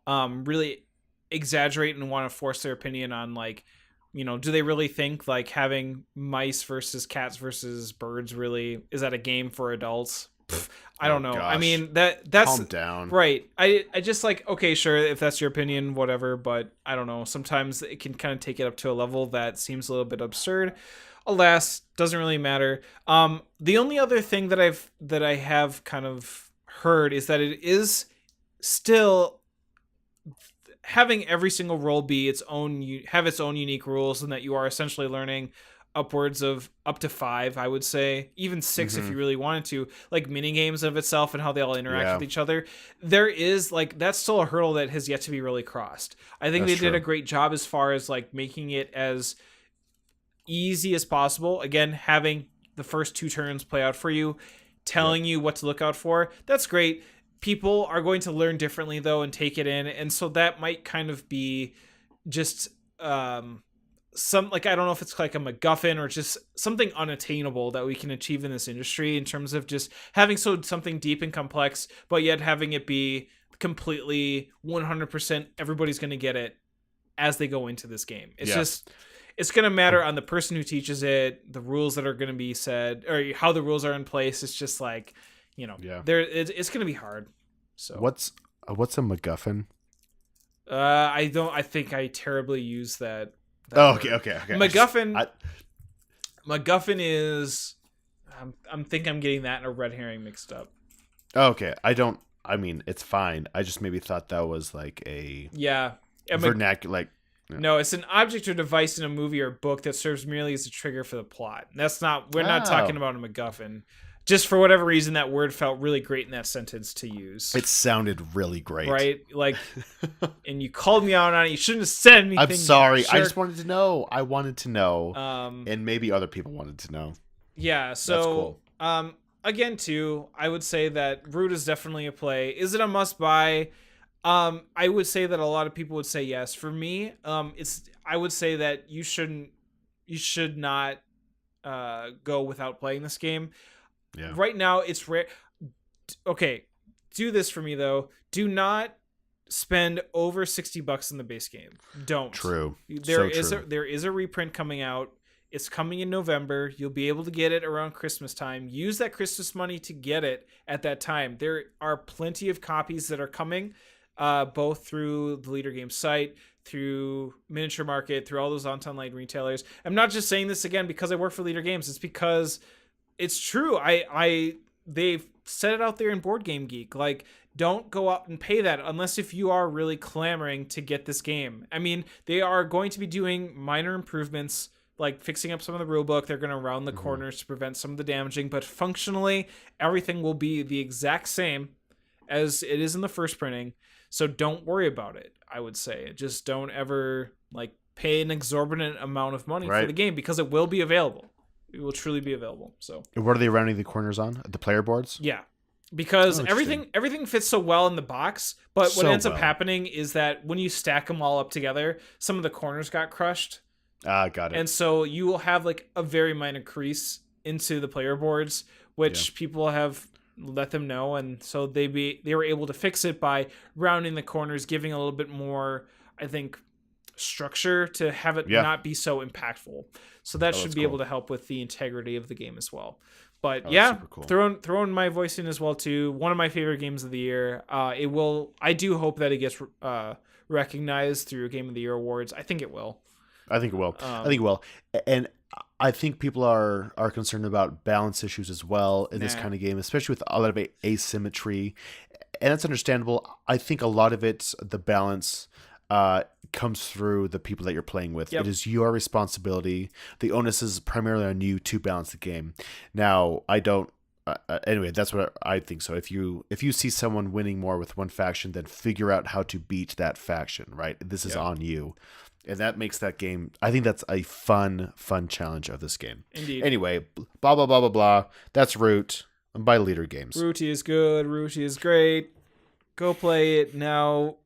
really exaggerate and want to force their opinion on like, do they really think like having mice versus cats versus birds really is that a game for adults? I don't know. Gosh. I mean, that's calm down. Right. I just like, okay, sure, if that's your opinion, whatever, but I don't know. Sometimes it can kind of take it up to a level that seems a little bit absurd. Alas, doesn't really matter. The only other thing that I have kind of heard is that it is still having every single role be its own unique rules, and that you are essentially learning upwards of up to 5, I would say, even 6 if you really wanted to, like mini games of itself and how they all interact with each other. There is like, that's still a hurdle that has yet to be really crossed. I think they did a great job as far as like making it as easy as possible. Again, having the first 2 turns play out for you, telling you what to look out for. That's great. People are going to learn differently though and take it in, and so that might kind of be just some, like, I don't know if it's like a MacGuffin or just something unattainable that we can achieve in this industry in terms of just having something deep and complex, but yet having it be completely 100% everybody's going to get it as they go into this game. It's just, it's going to matter on the person who teaches it, the rules that are going to be said, or how the rules are in place. It's just like, it's going to be hard. So what's a MacGuffin? I think I terribly use that. Okay. MacGuffin. MacGuffin is. I'm getting that and a red herring mixed up. Okay, I mean, it's fine. I just maybe thought that was like a vernacular. Like, no, it's an object or device in a movie or book that serves merely as a trigger for the plot. That's not. We're not talking about a MacGuffin. Just for whatever reason, that word felt really great in that sentence to use. It sounded really great. Right? Like, and you called me out on it. You shouldn't have said anything. I'm sorry. I just wanted to know. I wanted to know. And maybe other people wanted to know. Yeah, so, that's cool. Again, too, I would say that Root is definitely a play. Is it a must-buy? I would say that a lot of people would say yes. For me, I would say that you should not go without playing this game. Yeah. Right now, it's rare. Okay, do this for me though. Do not spend over $60 in the base game. Don't. True. There is a reprint coming out It's coming in November. You'll be able to get it around Christmas time. Use that Christmas money to get it at that time. There are plenty of copies that are coming, both through the Leader Games site, through Miniature Market, through all those online retailers. I'm not just saying this again because I work for Leader Games. It's because it's true. They've set it out there in Board Game Geek. Like, don't go out and pay that unless if you are really clamoring to get this game. I mean, they are going to be doing minor improvements, like fixing up some of the rulebook. They're going to round the corners to prevent some of the damaging, but functionally, everything will be the exact same as it is in the first printing. So don't worry about it, I would say. Just don't ever like pay an exorbitant amount of money for the game, because it will be available. It will truly be available. So what are they rounding the corners on? The player boards? Yeah. Because everything fits so well in the box, but what ends up happening is that when you stack them all up together, some of the corners got crushed. Got it. And so you will have like a very minor crease into the player boards, which people have let them know, and so they were able to fix it by rounding the corners, giving a little bit more, I think, structure to have it not be so impactful. So that should be able to help with the integrity of the game as well. But cool. throwing my voice in as well too. One of my favorite games of the year. I do hope that it gets recognized through Game of the Year awards. I think it will. I think it will. And I think people are concerned about balance issues as well in this kind of game, especially with a lot of asymmetry. And that's understandable. I think a lot of it, the balance, comes through the people that you're playing with. It is your responsibility. The onus is primarily on you to balance the game. Now, I don't. Anyway, that's what I think. So if you see someone winning more with one faction, then figure out how to beat that faction. Right, this is on you, and that makes that game. I think that's a fun challenge of this game. Indeed. Anyway, blah blah blah blah blah. That's Root by Leader Games. Rooty is good. Rooty is great. Go play it now.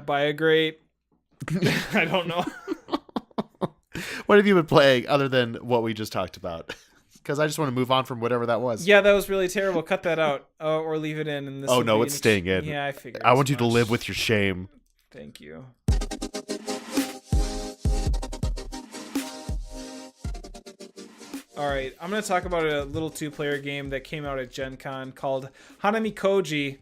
Buy a great. I don't know. What have you been playing other than what we just talked about? Because I just want to move on from whatever that was. Yeah, that was really terrible. Cut that out or leave it in. And this no, it's staying in. Yeah, I figured. I want you to live with your shame. Thank you. All right, I'm going to talk about a little two-player game that came out at Gen Con called Hanamikoji.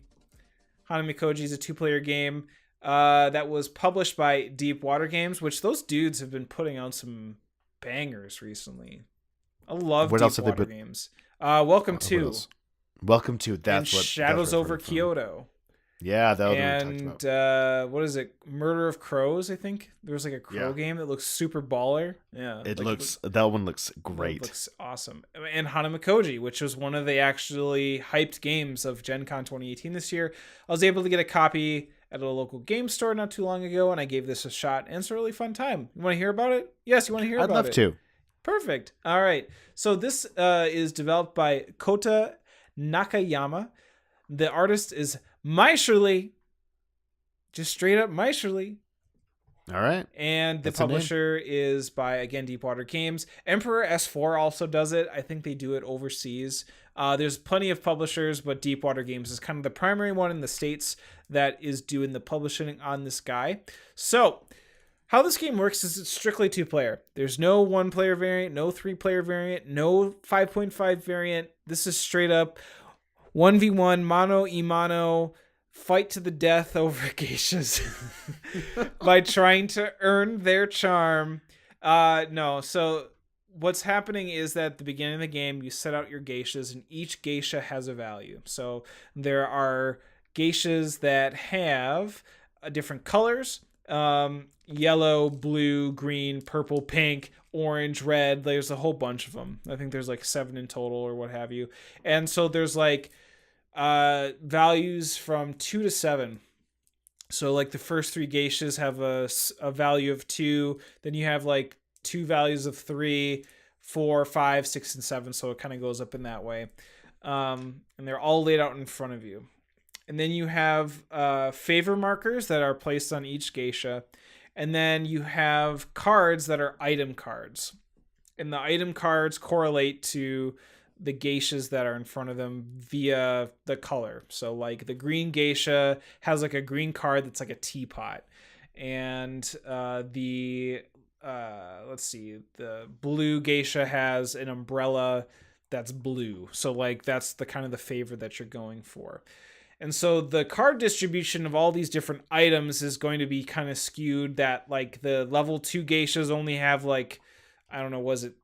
Hanamikoji is a two-player game that was published by Deep Water Games, which those dudes have been putting out some bangers recently. I love Deep Water Games. Welcome to. That's what. Shadows over Kyoto. Yeah, that was and what we talked about. What is it? Murder of Crows, I think. There was like a crow game that looks super baller. Yeah. That one looks great. It looks awesome. And Hanamikoji, which was one of the actually hyped games of Gen Con 2018 this year. I was able to get a copy at a local game store not too long ago, and I gave this a shot, and it's a really fun time. You want to hear about it? Yes, you want to hear about it? I'd love to. Perfect. All right. So this is developed by Kota Nakayama. The artist is Maisherly. Just straight up Maisherly. All right. And the publisher is by, again, Deepwater Games. Emperor S4 also does it. I think they do it overseas. There's plenty of publishers, but Deepwater Games is kind of the primary one in the States that is doing the publishing on this guy. So how this game works is it's strictly two-player. There's no one-player variant, no three-player variant, no 5.5 variant. This is straight up 1v1, mano y mano, fight to the death over geishas by trying to earn their charm. So what's happening is that at the beginning of the game, you set out your geishas, and each geisha has a value. So there are geishas that have different colors, yellow, blue, green, purple, pink, orange, red. There's a whole bunch of them. I think there's like 7 in total or what have you. And so there's like values from 2 to 7. So like the first 3 geishas have a value of 2. Then you have like 2 values of 3, 4, 5, 6, and 7. So it kind of goes up in that way. And they're all laid out in front of you. And then you have favor markers that are placed on each geisha. And then you have cards that are item cards. And the item cards correlate to the geishas that are in front of them via the color. So like the green geisha has like a green card that's like a teapot. And the let's see, the blue geisha has an umbrella that's blue. So like that's the kind of the favor that you're going for. And so the card distribution of all these different items is going to be kind of skewed, that like the level 2 geishas only have like, I don't know, was it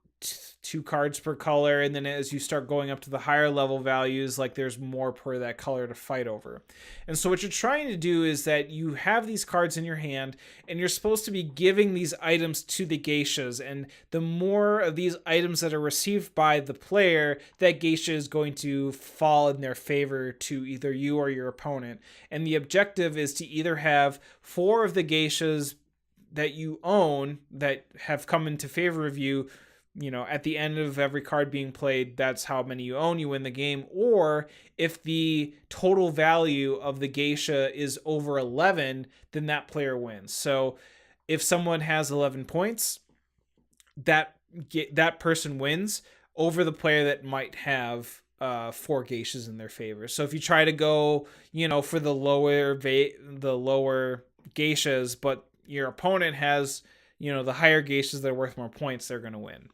2 cards per color? And then as you start going up to the higher level values, like there's more per that color to fight over. And so what you're trying to do is that you have these cards in your hand and you're supposed to be giving these items to the geishas. And the more of these items that are received by the player, that geisha is going to fall in their favor to either you or your opponent. And the objective is to either have 4 of the geishas that you own that have come into favor of you, at the end of every card being played, that's how many you own, you win the game. Or if the total value of the geisha is over 11, then that player wins. So if someone has 11 points, that person wins over the player that might have 4 geishas in their favor. So if you try to go, for the lower geishas, but your opponent has, the higher geishas that are worth more points, they're going to win.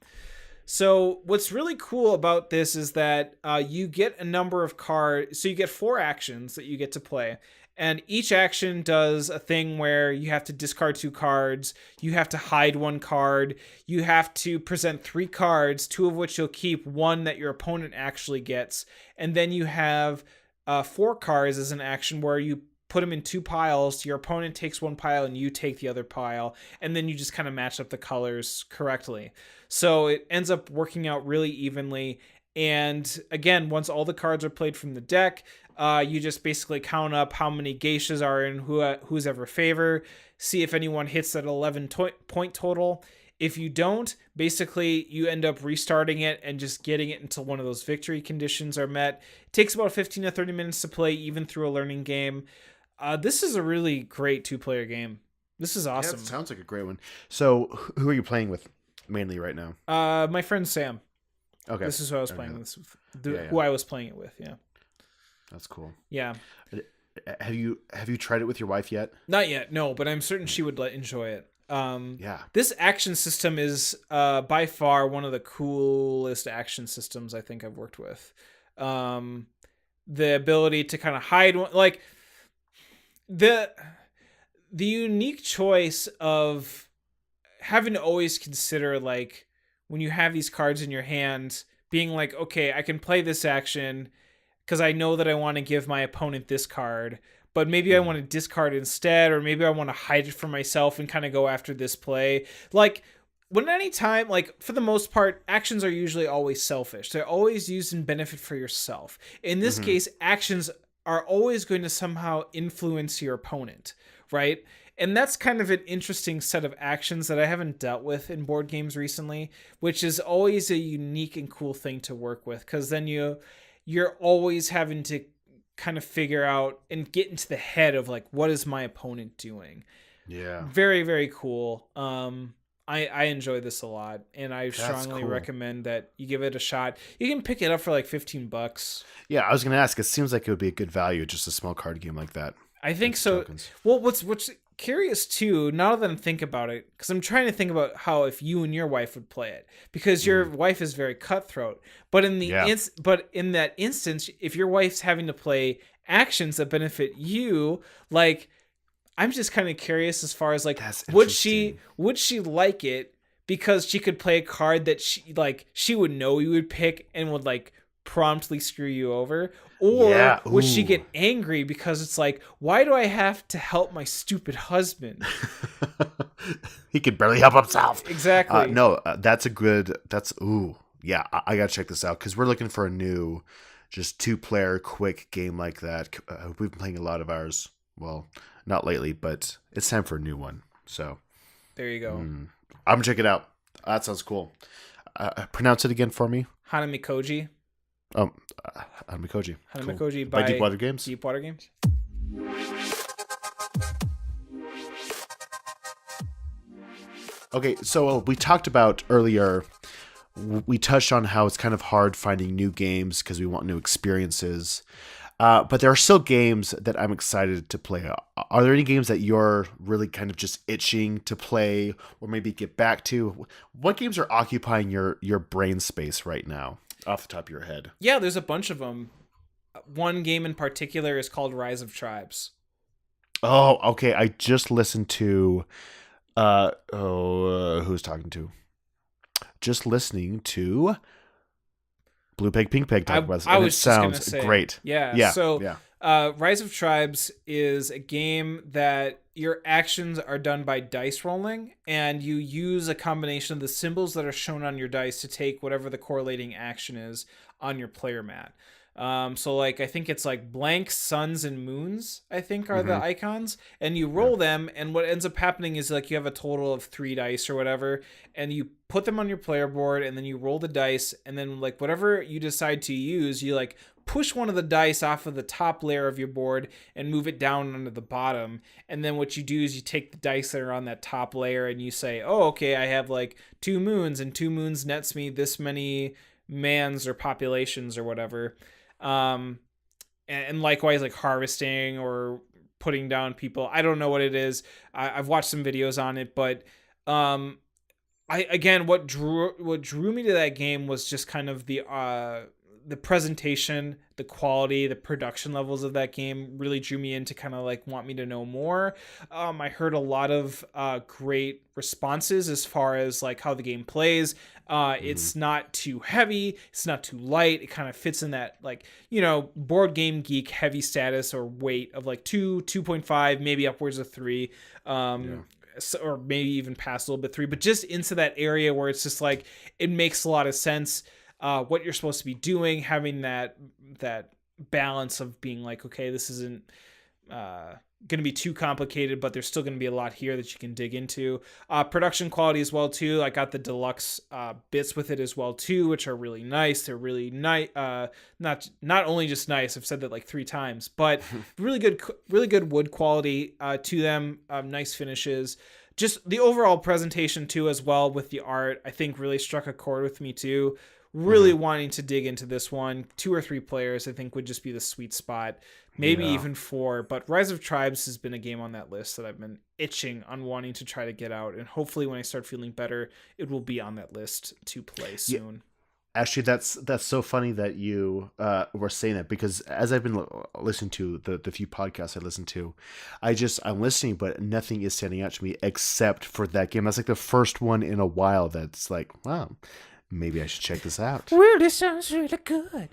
So what's really cool about this is that you get a number of cards. So you get 4 actions that you get to play. And each action does a thing where you have to discard 2 cards. You have to hide 1 card. You have to present 3 cards, 2 of which you'll keep, 1 that your opponent actually gets. And then you have 4 cards as an action where you put them in 2 piles. Your opponent takes 1 pile and you take the other pile. And then you just kind of match up the colors correctly. So it ends up working out really evenly. And again, once all the cards are played from the deck, you just basically count up how many geishas are in whose ever favor, see if anyone hits that 11 point total. If you don't, basically you end up restarting it and just getting it until one of those victory conditions are met. It takes about 15 to 30 minutes to play, even through a learning game. This is a really great 2-player game. This is awesome. Yeah, it sounds like a great one. So who are you playing with mainly right now? My friend Sam. Okay. This is who I was playing with. Who I was playing it with, yeah. That's cool. Yeah. Have you tried it with your wife yet? Not yet, no, but I'm certain she would enjoy it. Yeah. This action system is by far one of the coolest action systems I think I've worked with. The ability to kind of hide one, like the unique choice of having to always consider, like, when you have these cards in your hand, being like, okay, I can play this action because I know that I want to give my opponent this card, but maybe I want to discard instead, or maybe I want to hide it for myself and kind of go after this play. Like, when any time, like, for the most part, actions are usually always selfish. They're always used in benefit for yourself. In this case, actions are always going to somehow influence your opponent, right? And that's kind of an interesting set of actions that I haven't dealt with in board games recently, which is always a unique and cool thing to work with, because then you're always having to kind of figure out and get into the head of, like, what is my opponent doing? Yeah. Very, very cool. I enjoy this a lot, and I strongly recommend that you give it a shot. You can pick it up for like $15. Yeah, I was going to ask. It seems like it would be a good value, just a small card game like that. I think so. Tokens. Well, what's curious too, now that I'm thinking about it, because I'm trying to think about how if you and your wife would play it, because your wife is very cutthroat. But in in that instance, if your wife's having to play actions that benefit you, like, I'm just kind of curious as far as, like, would she like it because she could play a card that she would know you would pick and would, like, promptly screw you over, or would she get angry because it's like, why do I have to help my stupid husband? He can barely help himself. Exactly. No, I gotta check this out, because we're looking for a new, just 2-player quick game like that. We've been playing a lot of ours. Well, not lately, but it's time for a new one. So there you go. I'm gonna check it out. That sounds cool. Pronounce it again for me. Hanamikoji. Hanamikoji. Hanamikoji cool. By Deepwater Games. Deepwater Games. Okay, so we talked about earlier. We touched on how it's kind of hard finding new games because we want new experiences. But there are still games that I'm excited to play. Are there any games that you're really kind of just itching to play or maybe get back to? What games are occupying your brain space right now, off the top of your head? Yeah, there's a bunch of them. One game in particular is called Rise of Tribes. Oh, okay. I just listened to who's talking to? Just listening to Blue Peg Pink Peg talk about this, and it sounds great. Yeah. So Rise of Tribes is a game that your actions are done by dice rolling, and you use a combination of the symbols that are shown on your dice to take whatever the correlating action is on your player mat. So like I think it's like blank, suns, and moons, I think are the icons, and you roll them, and what ends up happening is like you have a total of 3 dice or whatever, and you put them on your player board, and then you roll the dice, and then like whatever you decide to use, you like push one of the dice off of the top layer of your board and move it down onto the bottom, and then what you do is you take the dice that are on that top layer and you say, oh, okay, I have like 2 moons, and 2 moons nets me this many mans or populations or whatever. And likewise, like harvesting or putting down people. I don't know what it is. I've watched some videos on it, but what drew me to that game was just kind of the presentation, the quality, the production levels of that game really drew me in to kind of like want me to know more. I heard a lot of great responses as far as like how the game plays. It's not too heavy, it's not too light. It kind of fits in that like, board game geek heavy status or weight of like 2.5, maybe upwards of 3. Or maybe even past a little bit 3, but just into that area where it's just like it makes a lot of sense. What you're supposed to be doing, having that balance of being like, okay, this isn't going to be too complicated, but there's still going to be a lot here that you can dig into. Production quality as well too. I got the deluxe bits with it as well too, which are really nice. They're really nice. Not only just nice. I've said that like 3 times, but really good wood quality to them. Nice finishes. Just the overall presentation too, as well with the art, I think really struck a chord with me too. Really wanting to dig into this one. 2 or 3 players, I think, would just be the sweet spot. Maybe even 4. But Rise of Tribes has been a game on that list that I've been itching on wanting to try to get out. And hopefully when I start feeling better, it will be on that list to play soon. Yeah. Actually, that's so funny that you were saying that, because as I've been listening to the few podcasts I listen to, I'm listening, but nothing is standing out to me except for that game. That's like the first one in a while that's like, wow, maybe I should check this out. Well, this sounds really good.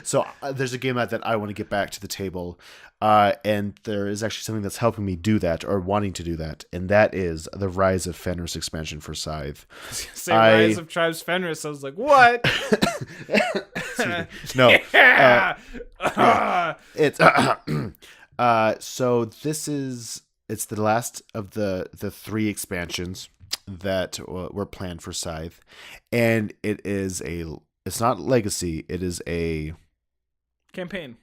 So there's a game that I want to get back to the table, and there is actually something that's helping me do that, or wanting to do that, and that is the Rise of Fenris expansion for Scythe. Rise of Tribes Fenris. I was like, what? No. It's so it's the last of the 3 expansions that were planned for Scythe, and it's not legacy, it is a campaign.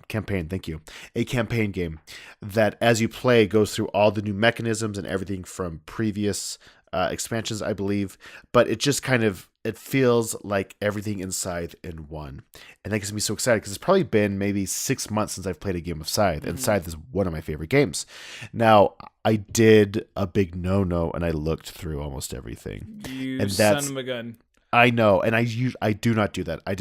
Thank you. A campaign game that, as you play, goes through all the new mechanisms and everything from previous expansions, I believe. But it just it feels like everything in Scythe in one, and that gets me so excited because it's probably been maybe 6 months since I've played a game of Scythe, and Scythe is one of my favorite games. Now, I did a big no-no, and I looked through almost everything. You son of a gun. I know, and I do not do that. I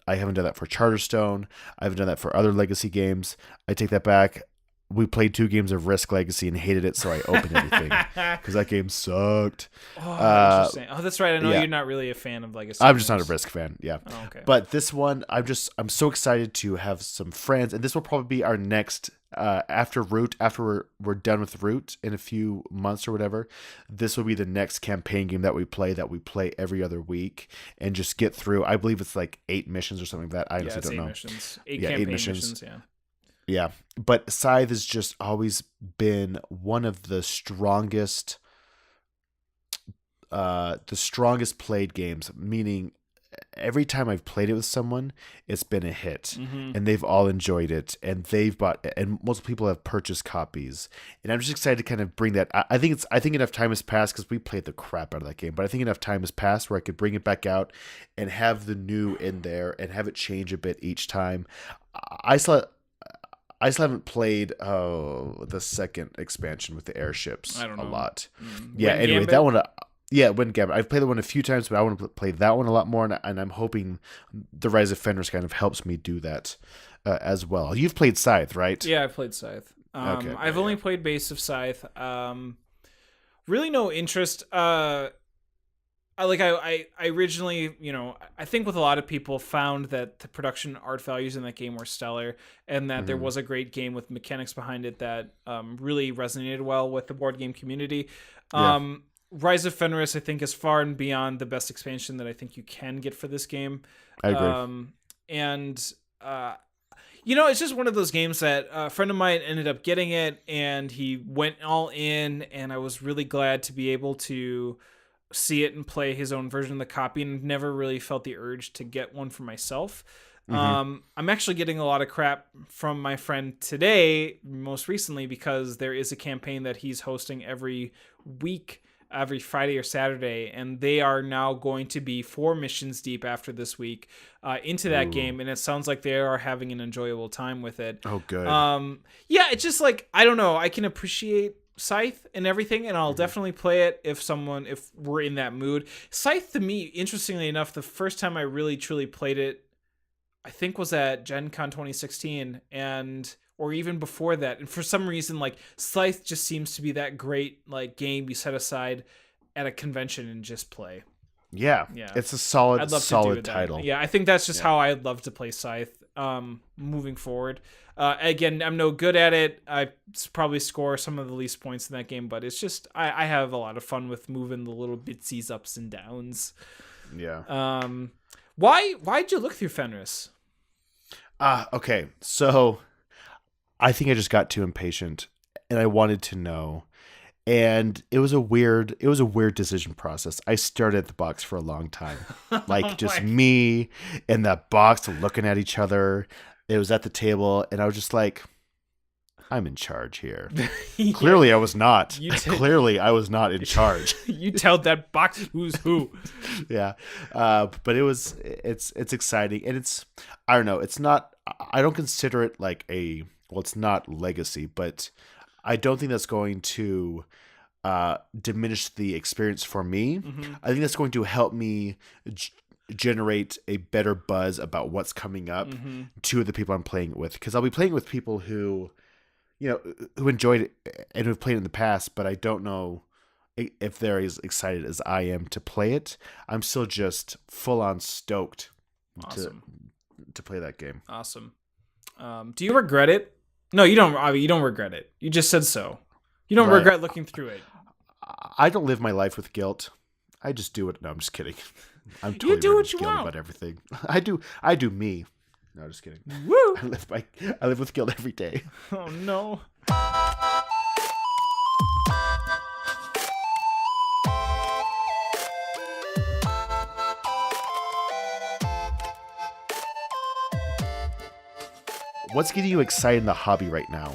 haven't done that for Charterstone. I haven't done that for other Legacy games. I take that back. We played 2 games of Risk Legacy and hated it, so I opened everything because that game sucked. Oh, interesting. Oh, that's right. I know you're not really a fan of Legacy. I'm just not a Risk fan. Yeah. Oh, okay. But this one, I'm so excited to have some friends, and this will probably be our next after Root. After we're done with Root in a few months or whatever, this will be the next campaign game that we play every other week and just get through. I believe it's like 8 missions or something like that. I honestly don't know. Missions. 8 campaign missions. Yeah, but Scythe has just always been one of the strongest played games, meaning every time I've played it with someone, it's been a hit, Mm-hmm. and they've all enjoyed it, and they've bought, and most people have purchased copies, and I'm just excited to kind of bring that. I think enough time has passed because we played the crap out of that game, but I think enough time has passed where I could bring it back out and have the new in there and have it change a bit each time. I still. I still haven't played the second expansion with the airships I don't a know. lot. Mm. Yeah, Wind anyway, Gambit? that one. Yeah, Wind Gambit. I've played the one a few times, but I want to play that one a lot more, and I'm hoping the Rise of Fenris kind of helps me do that as well. You've played Scythe, right? Yeah, I played Scythe. Okay, I've yeah, only yeah. played Base of Scythe. Really no interest. I originally, I think with a lot of people found that the production art values in that game were stellar, and that there Mhm. was a great game with mechanics behind it that really resonated well with the board game community. Yeah, Rise of Fenris, I think, is far and beyond the best expansion that I think you can get for this game. I agree. And it's just one of those games that a friend of mine ended up getting it, and he went all in, and I was really glad to be able to see it and play his own version of the copy, and never really felt the urge to get one for myself. Hmm. I'm actually getting a lot of crap from my friend today, most recently, because there is a campaign that he's hosting every week, every Friday or Saturday, and they are now going to be 4 missions deep after this week into that Ooh. game, and it sounds like they are having an enjoyable time with it. Oh, good. Yeah, it's just like, I don't know, I can appreciate Scythe and everything, and I'll Mhm. definitely play it if we're in that mood. Scythe, to me, interestingly enough, the first time I really truly played it, I think, was at Gen Con 2016, or even before that. And for some reason, like, Scythe just seems to be that great, like, game you set aside at a convention and just play. Yeah, Yeah. it's a solid, I'd love to do solid that. title. Yeah, I think that's just Yeah. how I'd love to play Scythe moving forward. Again, I'm no good at it. I probably score some of the least points in that game, but it's just I have a lot of fun with moving the little bitsies ups and downs. Yeah. Why'd you look through Fenris? Okay. So I think I just got too impatient, and I wanted to know. And it was a weird decision process. I stared at the box for a long time. Like, just Like, me and that box looking at each other. It was at the table, and I was just like, I'm in charge here. yeah, Clearly I was not. You did. Clearly I was not in charge. you tell that box who's who. Yeah. But it's exciting, and I don't know, I don't consider it like it's not legacy, but I don't think that's going to diminish the experience for me. Mm-hmm. I think that's going to help me generate a better buzz about what's coming up Mm-hmm. to the people I'm playing it with, because I'll be playing with people who enjoyed it and who've played it in the past, but I don't know if they're as excited as I am to play it. I'm still just full on stoked Awesome. to play that game. Awesome. Do you regret it? No, you don't. Avi, you don't regret it. You just said so. You don't Right. regret looking through it. I don't live my life with guilt. I just do it. No, I'm just kidding. I'm totally do rid what of you guilt want. about everything. I do me. No, just kidding. Woo! I live with guilt every day. Oh no. What's getting you excited in the hobby right now?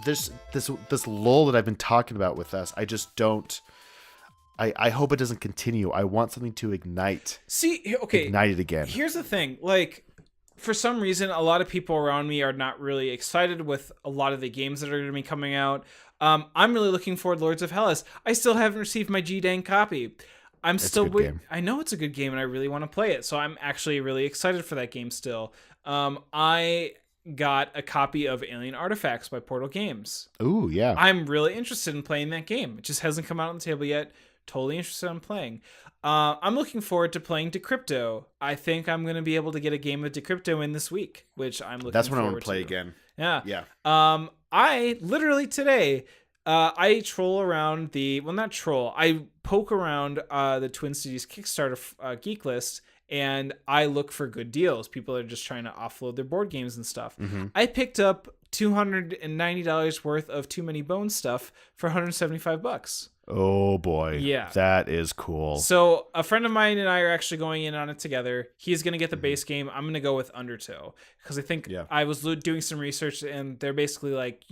This lull that I've been talking about with us, I just don't. I hope it doesn't continue. I want something to ignite it again. Here's the thing. Like, for some reason, a lot of people around me are not really excited with a lot of the games that are going to be coming out. I'm really looking forward to Lords of Hellas. I still haven't received my G-Dang copy. It's a good game. I know it's a good game, and I really want to play it. So I'm actually really excited for that game still. I got a copy of Alien Artifacts by Portal Games. Ooh, yeah. I'm really interested in playing that game. It just hasn't come out on the table yet. Totally interested in playing. I'm looking forward to playing Decrypto. I think I'm going to be able to get a game of Decrypto in this week, which I'm looking forward to. That's when I want to play again. Yeah. Yeah. I literally today, I troll around I poke around the Twin Cities Kickstarter geek list, and I look for good deals. People are just trying to offload their board games and stuff. Mm-hmm. I picked up $290 worth of Too Many Bones stuff for $175. Oh boy. Yeah. That is cool. So a friend of mine and I are actually going in on it together. He's going to get the base game. I'm going to go with Undertow because I think I was doing some research and they're basically like,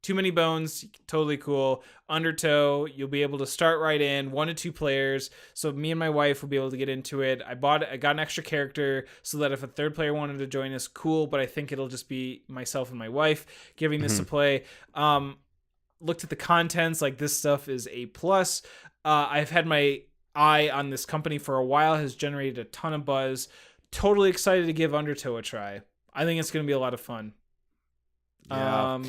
too many bones, totally cool. Undertow, you'll be able to start right in, 1 to 2 players. So me and my wife will be able to get into it. I got an extra character so that if a third player wanted to join us, cool. But I think it'll just be myself and my wife giving this a play. Looked at the contents, like this stuff is A+. I've had my eye on this company for a while, has generated a ton of buzz. Totally excited to give Undertow a try. I think it's going to be a lot of fun. Yeah.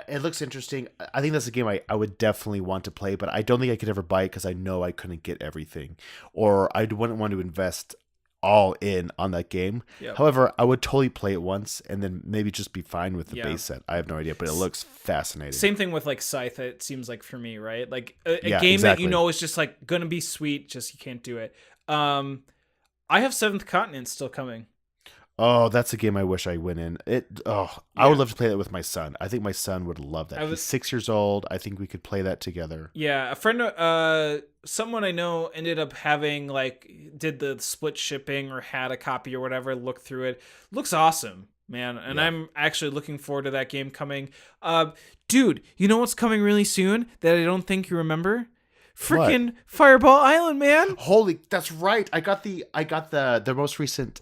It looks interesting. I think that's a game I would definitely want to play, but I don't think I could ever buy it because I know I couldn't get everything. Or I wouldn't want to invest all in on that game. Yep. However, I would totally play it once and then maybe just be fine with the base set. I have no idea, but it looks fascinating. Same thing with like Scythe, it seems like for me, right? Like a game that is just like gonna be sweet, just you can't do it. I have Seventh Continent still coming. Oh, that's a game I wish I went in. I would love to play that with my son. I think my son would love that. He's 6 years old. I think we could play that together. Yeah, a friend, someone I know ended up having did the split shipping or had a copy or whatever. Looked through it, looks awesome, man. And I'm actually looking forward to that game coming. Dude, you know what's coming really soon that I don't think you remember? Freaking Fireball Island, man! Holy, that's right. I got the most recent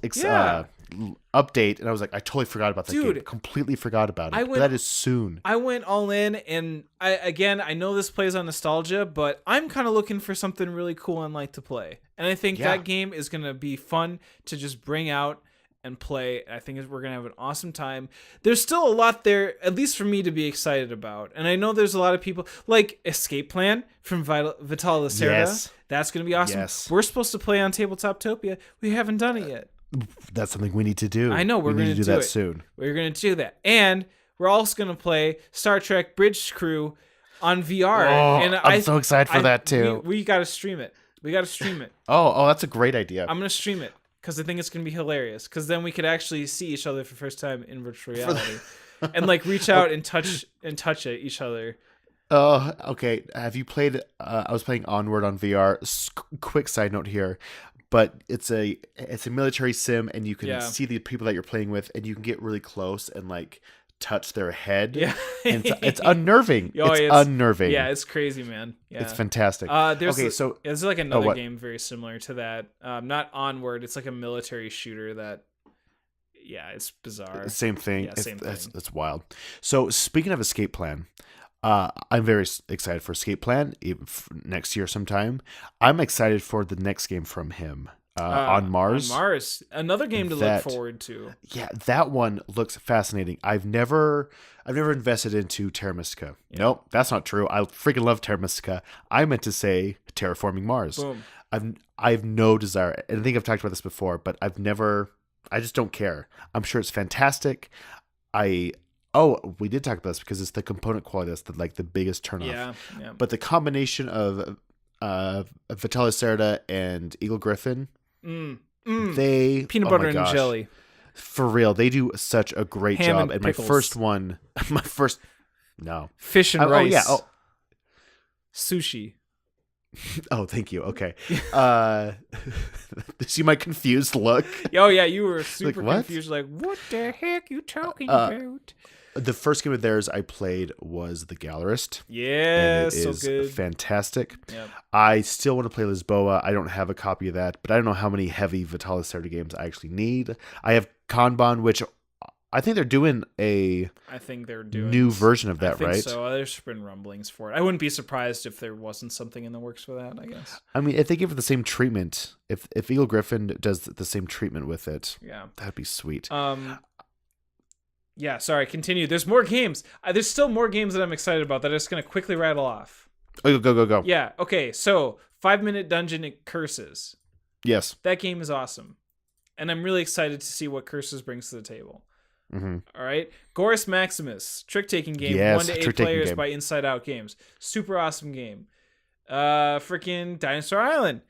update, and I was like, I totally forgot about that game. Completely forgot about it. But that is soon. I went all in, and I know this plays on nostalgia, but I'm kind of looking for something really cool and light to play. And I think that game is gonna be fun to just bring out and play. I think we're gonna have an awesome time. There's still a lot there, at least for me, to be excited about. And I know there's a lot of people like Escape Plan from Vital Lacerda. Yes. That's gonna be awesome. Yes. We're supposed to play on Tabletoptopia. We haven't done it yet. That's something we need to do. I know we're going to do that soon. We're going to do that, and we're also going to play Star Trek Bridge Crew on VR. Oh, and I'm so excited for that too. We got to stream it. Oh, that's a great idea. I'm going to stream it because I think it's going to be hilarious. Because then we could actually see each other for the first time in virtual reality, and reach out and touch at each other. Oh, okay. Have you played? I was playing Onward on VR. Quick side note here. But it's a military sim, and you can see the people that you're playing with, and you can get really close and touch their head. Yeah, and it's unnerving. It's unnerving. Yeah, it's crazy, man. Yeah, it's fantastic. There's another game very similar to that. Not Onward. It's like a military shooter that. Yeah, it's bizarre. Same thing. Yeah, same thing. It's wild. So speaking of Escape Plan. I'm very excited for Escape Plan next year sometime. I'm excited for the next game from him on Mars. On Mars, another game to look forward to. Yeah, that one looks fascinating. I've never invested into Terra Mystica. Yeah. Nope, that's not true. I freaking love Terra Mystica. I meant to say Terraforming Mars. Boom. I've no desire. And I think I've talked about this before, but I just don't care. I'm sure it's fantastic. We did talk about this because it's the component quality that's the biggest turnoff. Yeah. But the combination of Vital Lacerda and Eagle Griffin, they peanut butter and jelly. For real, they do such a great job. And pickles. Fish and rice. Oh yeah. Oh. Sushi. Oh, thank you. Okay. See my confused look? Oh yeah, you were super confused. What the heck you talking about? The first game of theirs I played was The Gallerist. Yeah, and it is good. Fantastic. Yep. I still want to play Lisboa. I don't have a copy of that, but I don't know how many heavy Vital Lacerda games I actually need. I have Kanban, which I think they're doing new version of that, right? So there's been rumblings for it. I wouldn't be surprised if there wasn't something in the works for that, I guess. I mean, if they give it the same treatment, if Eagle Griffin does the same treatment with it, that'd be sweet. Yeah, sorry, continue. There's more games. There's still more games that I'm excited about that I'm just going to quickly rattle off. Oh, go. Yeah, okay. So, 5-Minute Dungeon and Curses. Yes. That game is awesome. And I'm really excited to see what Curses brings to the table. Mm-hmm. All right. Gorus Maximus, trick-taking game. Yes, 1 to 8 players by Inside Out Games. Super awesome game. Freaking Dinosaur Island.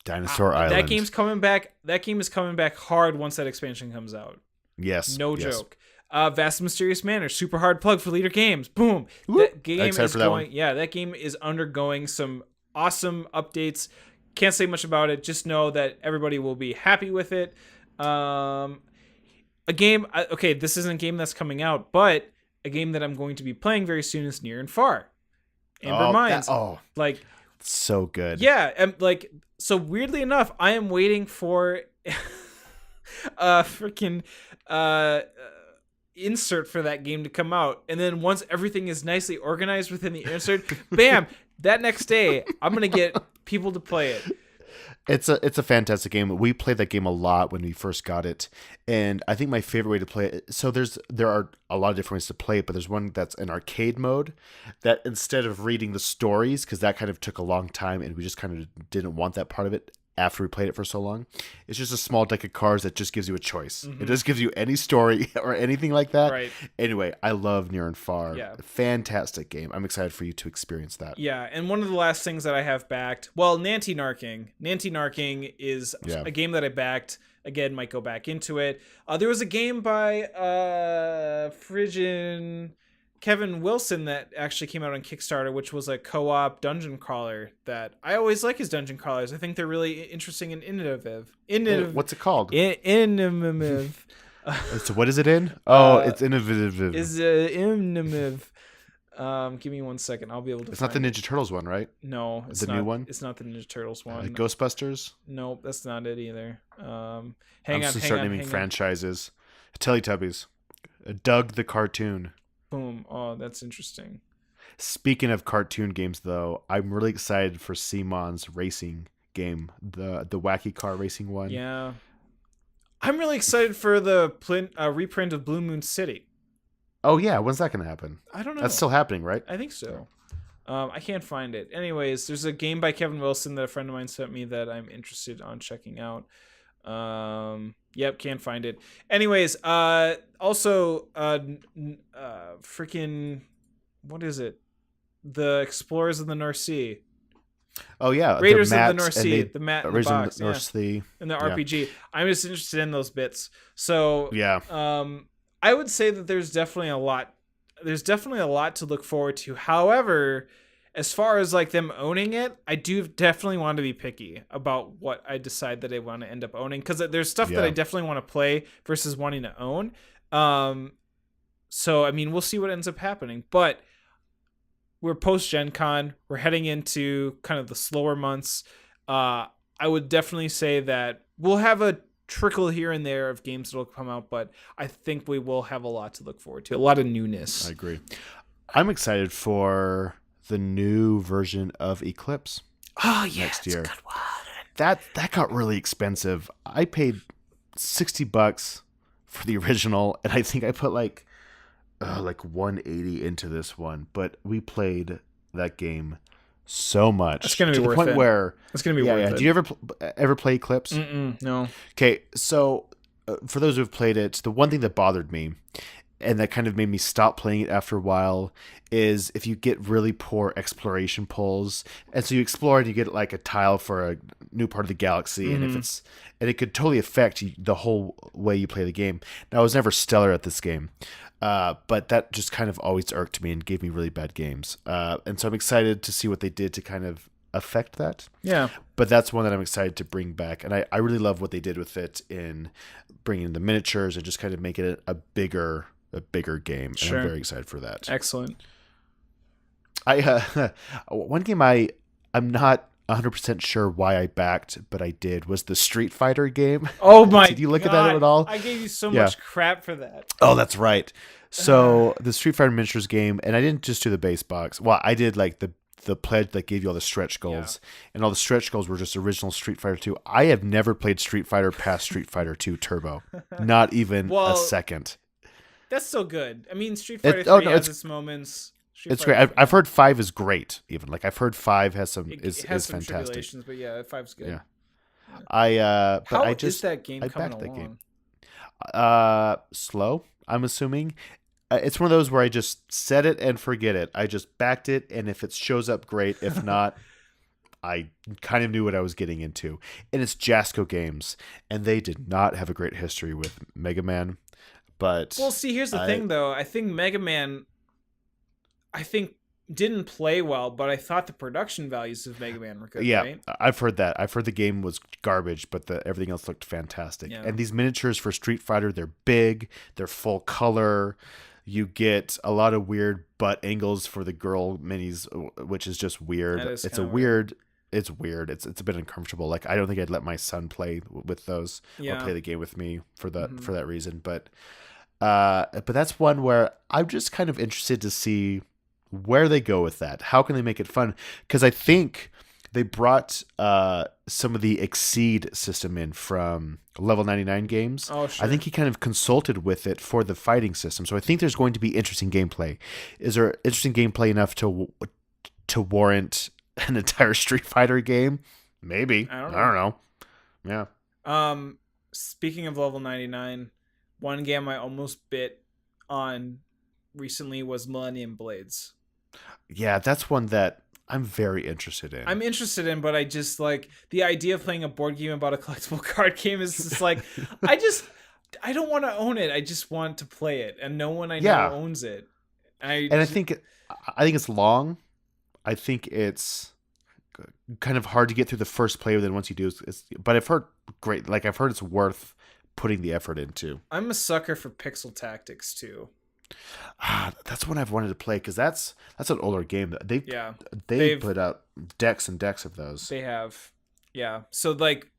That game's coming back. That game is coming back hard once that expansion comes out. Yes. No joke. Vast and Mysterious Manor, super hard plug for Leader Games. Boom. Whoop. That game Excited is for that going. one. Yeah, that game is undergoing some awesome updates. Can't say much about it. Just know that everybody will be happy with it. A game. Okay, this isn't a game that's coming out, but a game that I'm going to be playing very soon is Near and Far. Amber Mines. Like, so good. yeah, and like, so weirdly enough, I am waiting for a freaking insert for that game to come out, and then once everything is nicely organized within the insert, bam, that next day I'm gonna get people to play it. It's a fantastic game. We played that game a lot when we first got it, and I think my favorite way to play it. So there are a lot of different ways to play it, but there's one that's an arcade mode that instead of reading the stories, because that kind of took a long time, and we just kind of didn't want that part of it after we played it for so long. It's just a small deck of cards that just gives you a choice. It just gives you any story or anything like that. Right. Anyway, I love Near and Far. Yeah. Fantastic game. I'm excited for you to experience that. Yeah, and one of the last things that I have backed, well, Nanty Narking. Nanty Narking is a game that I backed. Again, might go back into it. There was a game by Friggin' Kevin Wilson that actually came out on Kickstarter, which was a co-op dungeon crawler that I always like his dungeon crawlers. I think they're really interesting and innovative. What's it called? Innovative. So what is it in? Oh, it's innovative. Is innovative. Give me 1 second. I'll be able to. It's not the Ninja Turtles one, right? No, it's the not, new one. It's not the Ninja Turtles one. Ghostbusters. Nope, that's not it either. I'm start naming franchises. Teletubbies. Doug the cartoon. Boom. Oh, that's interesting. Speaking of cartoon games, though, I'm really excited for Simon's racing game, the wacky car racing one. Yeah, I'm really excited for the reprint of Blue Moon City. Oh yeah, when's that gonna happen? I don't know. That's still happening, right? I think so. I can't find it. Anyways, there's a game by Kevin Wilson that a friend of mine sent me that I'm interested on checking out. Yep, can't find it. Anyways, also, freaking, what is it? The Explorers of the North Sea. Oh yeah, Raiders of the North Sea, the mat in the Raiders box, of the North Sea, and the RPG. I'm just interested in those bits. So yeah, I would say that there's definitely a lot. There's definitely a lot to look forward to. However, as far as like them owning it, I do definitely want to be picky about what I decide that I want to end up owning, because there's stuff that I definitely want to play versus wanting to own. So I mean, we'll see what ends up happening, but we're post Gen Con. We're heading into kind of the slower months. I would definitely say that we'll have a trickle here and there of games that'll come out, but I think we will have a lot to look forward to. A lot of newness. I agree. I'm excited for the new version of Eclipse. Oh yeah, next year. It's a good one. That got really expensive. I paid $60 for the original, and I think I put like 180 into this one. But we played that game so much. It's gonna be to worth the point it. where It's gonna be worth it. Do you ever play Eclipse? No. Okay, so for those who have played it, the one thing that bothered me, and that kind of made me stop playing it after a while, is if you get really poor exploration pulls, and so you explore and you get like a tile for a new part of the galaxy, and it could totally affect the whole way you play the game. Now, I was never stellar at this game, but that just kind of always irked me and gave me really bad games. And so I'm excited to see what they did to kind of affect that. Yeah. But that's one that I'm excited to bring back. And I really love what they did with it in bringing the miniatures and just kind of making it a bigger game. And Sure. I'm very excited for that. Excellent. One game I'm not 100% sure why I backed, but I did, was the Street Fighter game. Oh my Did you look God. at that at all? I gave you so much crap for that. Oh, that's right. So the Street Fighter miniatures game, and I didn't just do the base box. Well, I did like the pledge that gave you all the stretch goals, and all the stretch goals were just original Street Fighter 2. I have never played Street Fighter past Street Fighter 2 Turbo. Not even a second. That's still good. I mean, Street Fighter 3 has its moments. It's great. I've heard 5 is great. Even like I've heard 5 has some is some fantastic. But yeah, 5's good. Yeah. But How I is just that game I coming backed that along? game. Slow, I'm assuming. It's one of those where I just set it and forget it. I just backed it, and if it shows up, great. If not, I kind of knew what I was getting into. And it's Jasco Games, and they did not have a great history with Mega Man. But Well, see, here's the thing, though. I think Mega Man, I think, didn't play well, but I thought the production values of Mega Man were good, yeah, right? I've heard that. I've heard the game was garbage, but everything else looked fantastic. Yeah. And these miniatures for Street Fighter, they're big, they're full color. You get a lot of weird butt angles for the girl minis, which is just weird. That is It's kinda weird. It's weird. It's a bit uncomfortable. Like I don't think I'd let my son play with those or play the game with me for that reason. But that's one where I'm just kind of interested to see where they go with that. How can they make it fun? Because I think they brought some of the Exceed system in from Level 99 games. Oh, sure. I think he kind of consulted with it for the fighting system. So I think there's going to be interesting gameplay. Is there interesting gameplay enough to warrant an entire Street Fighter game? Maybe. I don't know. Yeah. Speaking of Level 99, one game I almost bit on recently was Millennium Blades. Yeah, that's one that I'm very interested in. I'm interested in, but I just like the idea of playing a board game about a collectible card game is just like I don't want to own it. I just want to play it, and no one I know owns it. I think it's long. I think it's kind of hard to get through the first play, but then once you do, but I've heard great. Like I've heard it's worth putting the effort into. I'm a sucker for Pixel Tactics too. That's one I've wanted to play because that's an older game. They've put out decks and decks of those. They have, yeah. So like,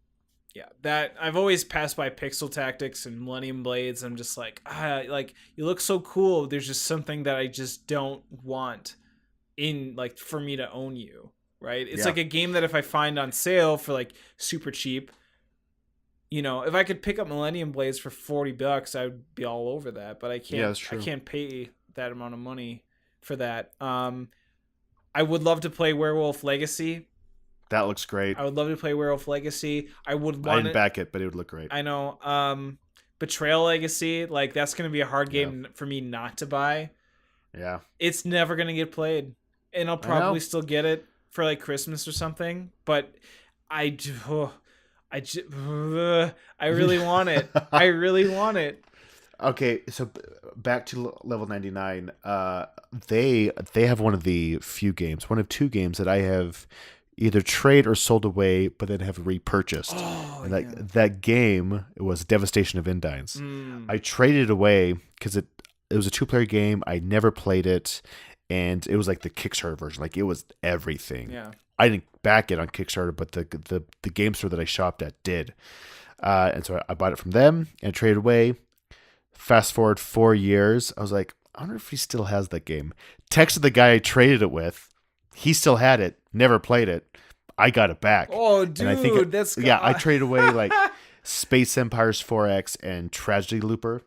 yeah, that I've always passed by Pixel Tactics and Millennium Blades. I'm just like, like you look so cool. There's just something that I just don't want in like for me to own you, right? It's like a game that if I find on sale for like super cheap, you know, if I could pick up Millennium Blades for $40, I would be all over that. But I can't. Yeah, that's true. I can't pay that amount of money for that. I would love to play Werewolf Legacy. That looks great. I would love to play Werewolf Legacy. I would want. I didn't back it, but it would look great. I know. Betrayal Legacy, like that's gonna be a hard game for me not to buy. Yeah. It's never gonna get played, and I'll probably still get it for like Christmas or something. But I really want it. I really want it. Okay, so back to Level 99. They have one of the one of two games that I have either traded or sold away, but then have repurchased. Oh, and that game was Devastation of Endines. I traded it away because it was a 2-player game. I never played it, and it was like the Kickstarter version. Like it was everything. Yeah. I didn't back it on Kickstarter, but the game store that I shopped at did. And so I bought it from them and traded away. Fast forward 4 years, I was like, I wonder if he still has that game. Texted the guy I traded it with. He still had it, never played it. I got it back. Oh, dude, and I think that's... Yeah, I traded away like Space Empires 4X and Tragedy Looper.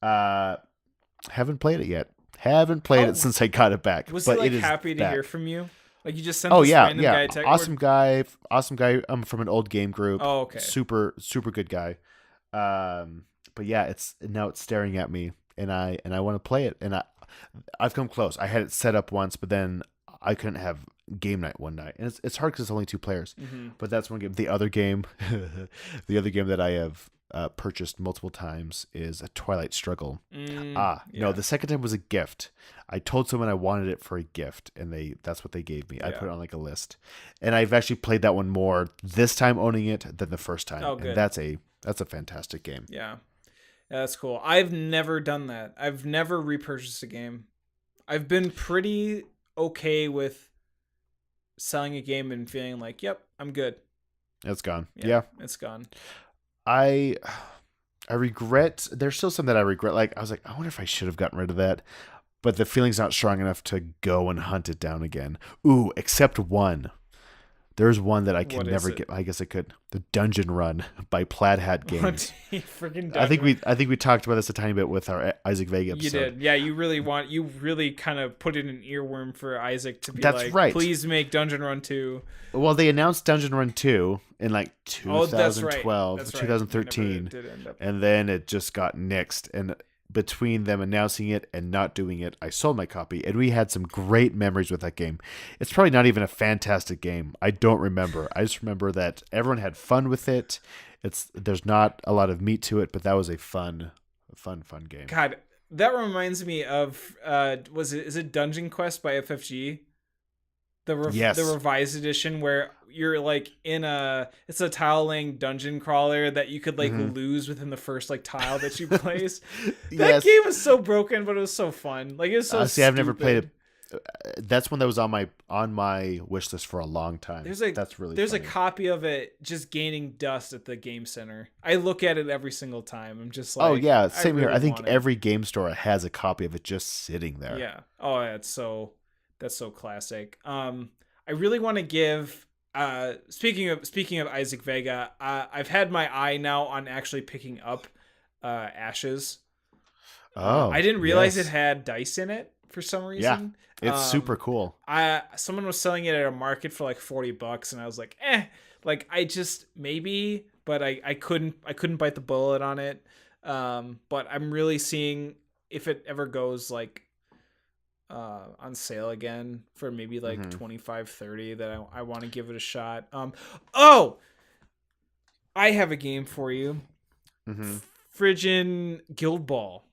Haven't played it yet. Haven't played it since I got it back. Was but he like it is happy to back. hear from you? Like you just sent this random guy a text? Awesome guy. From an old game group. Oh, okay. Super good guy. But yeah, it's staring at me, and I want to play it, and I've come close. I had it set up once, but then I couldn't have game night one night, and it's hard because it's only 2 players. Mm-hmm. But that's one game. The other game, that I have purchased multiple times is a Twilight Struggle. No, the second time was a gift. I told someone I wanted it for a gift, and that's what they gave me. I put it on like a list, and I've actually played that one more this time owning it than the first time. Oh, good. And that's a fantastic game. Yeah, that's cool. I've never done that. I've never repurchased a game. I've been pretty okay with selling a game and feeling like, yep, I'm good. It's gone. Yeah. It's gone. I regret. There's still some that I regret. Like I was like, I wonder if I should have gotten rid of that, but the feeling's not strong enough to go and hunt it down again. Ooh, except one. There's one that I can never get. I guess I could. The Dungeon Run by Plaid Hat Games. Freaking I think we talked about this a tiny bit with our Isaac Vega episode. You did. Yeah, you really kind of put in an earworm for Isaac to be right. Please make Dungeon Run 2. Well, they announced Dungeon Run 2 in like 2012, that's right. 2013, and then it just got nixed. And between them announcing it and not doing it, I sold my copy, and we had some great memories with that game. It's probably not even a fantastic game. I don't remember. I just remember that everyone had fun with it. There's not a lot of meat to it, but that was a fun A fun game. God, that reminds me of is it Dungeon Quest by FFG? The Yes. revised edition where you're like it's a tile laying dungeon crawler that you could like Mm-hmm. lose within the first like tile that you place. That Yes. game was so broken, but it was so fun. Like it was so See, I've never played stupid. it. That's one that was on my wish list for a long time. That's really there's funny. a copy of it just gaining dust at the game center. I look at it every single time. I'm just like, Oh yeah, same here. really I think want it. every game store has a copy of it just sitting there. Yeah. Oh, that's so classic. I really want to give speaking of Isaac Vega, I've had my eye now on actually picking up Ashes. I didn't realize it had dice in it for some reason. It's super cool. Someone was selling it at a market for like $40 and I was like, like I just maybe, but I couldn't bite the bullet on it. But I'm really seeing if it ever goes like on sale again for maybe like $25-$30 that I want to give it a shot. I have a game for you. Friggin' Guild Ball.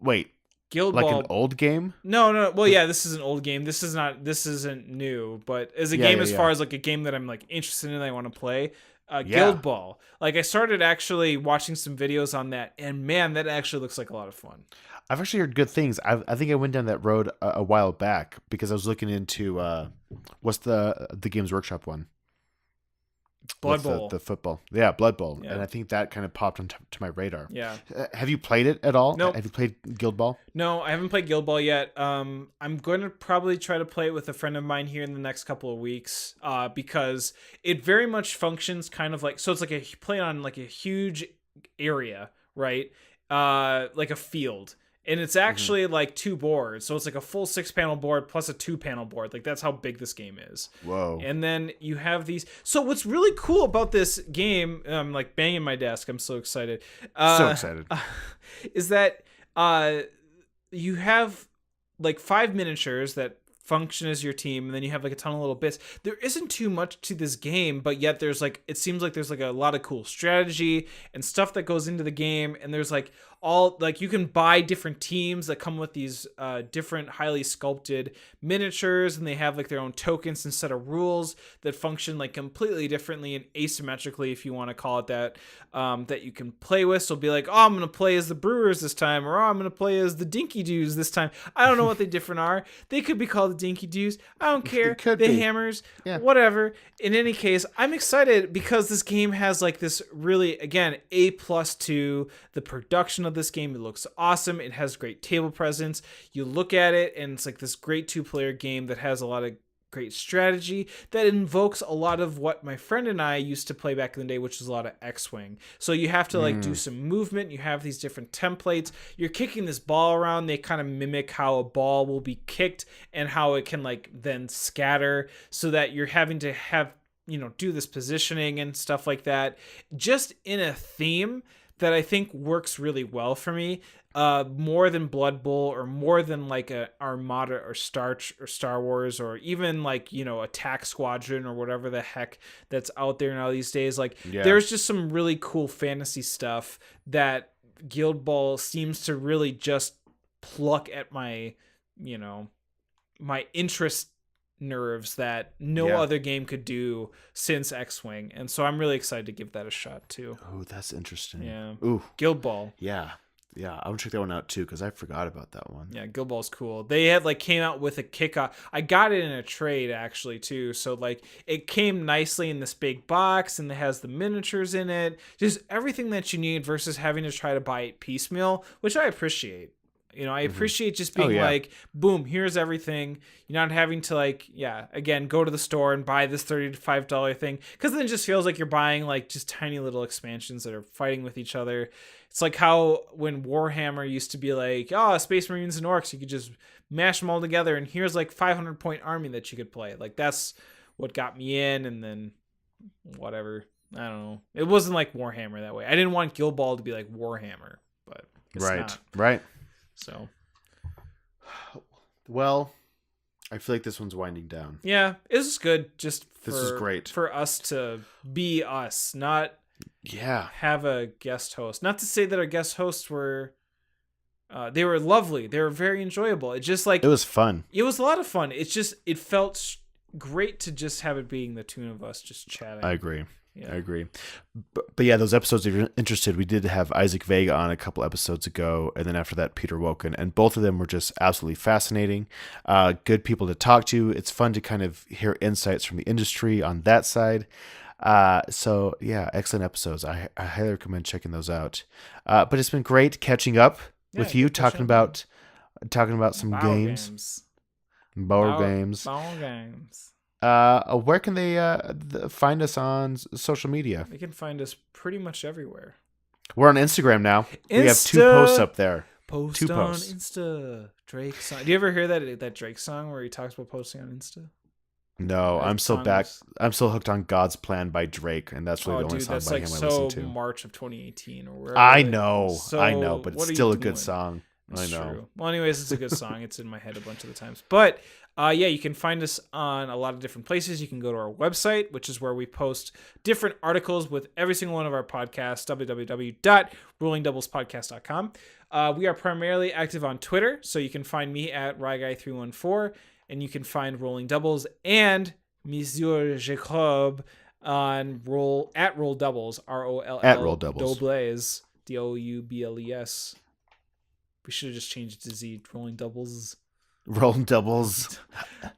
Wait, Guild like Ball. an old game? No. Well, yeah, this is an old game. This isn't new, but as a game, as far as like a game that I'm like interested in, I want to play. Guild Ball. Like I started actually watching some videos on that, and man, that actually looks like a lot of fun. I've actually heard good things. I think I went down that road a while back because I was looking into what's the Games Workshop one? Blood Bowl. The football. Yeah, Blood Bowl. Yeah. And I think that kind of popped onto my radar. Yeah. Have you played it at all? Nope. Have you played Guild Ball? No, I haven't played Guild Ball yet. I'm going to probably try to play it with a friend of mine here in the next couple of weeks because it very much functions kind of like, so it's like a play on like a huge area, right? Like a field. And it's actually like 2 boards. So it's like a full 6-panel board plus a 2-panel board. Like that's how big this game is. Whoa. And then you have these. So what's really cool about this game, I'm like banging my desk. I'm so excited. So excited. Is that you have like 5 miniatures that function as your team, and then you have like a ton of little bits. There isn't too much to this game, but yet there's like, it seems like there's like a lot of cool strategy and stuff that goes into the game, and there's like all like you can buy different teams that come with these different highly sculpted miniatures, and they have like their own tokens and set of rules that function like completely differently and asymmetrically, if you want to call it that, that you can play with. So be like, oh, I'm gonna play as the Brewers this time, or oh, I'm gonna play as the Dinky Doos this time. I don't know what they different are. They could be called the Dinky Doos. I don't care. Could the be. Hammers, Yeah. whatever. In any case, I'm excited because this game has like this really, again, A+ to the production of this game. It looks awesome. It has great table presence. You look at it and it's like this great 2-player game that has a lot of great strategy that invokes a lot of what my friend and I used to play back in the day, which is a lot of X-Wing. So you have to like do some movement. You have these different templates. You're kicking this ball around. They kind of mimic how a ball will be kicked and how it can like then scatter, so that you're having to have, do this positioning and stuff like that, just in a theme that I think works really well for me, more than Blood Bowl or more than like a Armada or Star Wars, or even like, Attack Squadron or whatever the heck that's out there now these days. Like there's just some really cool fantasy stuff that Guild Ball seems to really just pluck at my, my interest nerves that no other game could do since X-Wing. And so I'm really excited to give that a shot too. Oh, that's interesting. Yeah. Ooh. Guild Ball. Yeah. I want to check that one out too, because I forgot about that one. Yeah, Guild Ball's cool. They had like came out with a kickoff. I got it in a trade actually too. So like it came nicely in this big box, and it has the miniatures in it. Just everything that you need versus having to try to buy it piecemeal, which I appreciate. I appreciate just being like, boom, here's everything. You're not having to like, again, go to the store and buy this $35 thing. Because then it just feels like you're buying like just tiny little expansions that are fighting with each other. It's like how when Warhammer used to be like, oh, Space Marines and Orcs, you could just mash them all together, and here's like 500-point army that you could play. Like that's what got me in, and then whatever. I don't know. It wasn't like Warhammer that way. I didn't want Guild Ball to be like Warhammer, but it's not. Right. So, well, I feel like this one's winding down. yeah, this is good. Just this is great for us to be us, not Yeah. have a guest host. Not to say that our guest hosts were they were lovely. They were very enjoyable. It just like It was fun. it was a lot of fun. It's just it felt great to just have it being the two of us just chatting. I agree. Yeah. I agree. But yeah, those episodes, if you're interested, we did have Isaac Vega on a couple episodes ago, and then after that, Peter Woken, and both of them were just absolutely fascinating. Good people to talk to. It's fun to kind of hear insights from the industry on that side. So yeah, excellent episodes. I highly recommend checking those out. But it's been great catching up with you, talking about some games. Board games. Where can they find us on social media? They can find us pretty much everywhere. We're on Instagram now. We have 2 posts up there. Post 2 on posts. Insta. Drake song. Do you ever hear that Drake song where he talks about posting on Insta? No, That I'm still song back. is- I'm still hooked on God's Plan by Drake, and that's really the only dude, song that's by like him I so listen to. March of 2018 or wherever. I they- know, So, but what it's are still you a good doing? song. It's I know. true. Well, anyways, it's a good song. It's in my head a bunch of the times. But yeah, you can find us on a lot of different places. You can go to our website, which is where we post different articles with every single one of our podcasts, www.rollingdoublespodcast.com. We are primarily active on Twitter, so you can find me at RyGuy314, and you can find Rolling Doubles and Monsieur Jacob on Roll Doubles, ROLL At Roll Doubles. Doubles, DOUBLES. We should have just changed it to Z, Rolling Doubles. Rolling Doubles.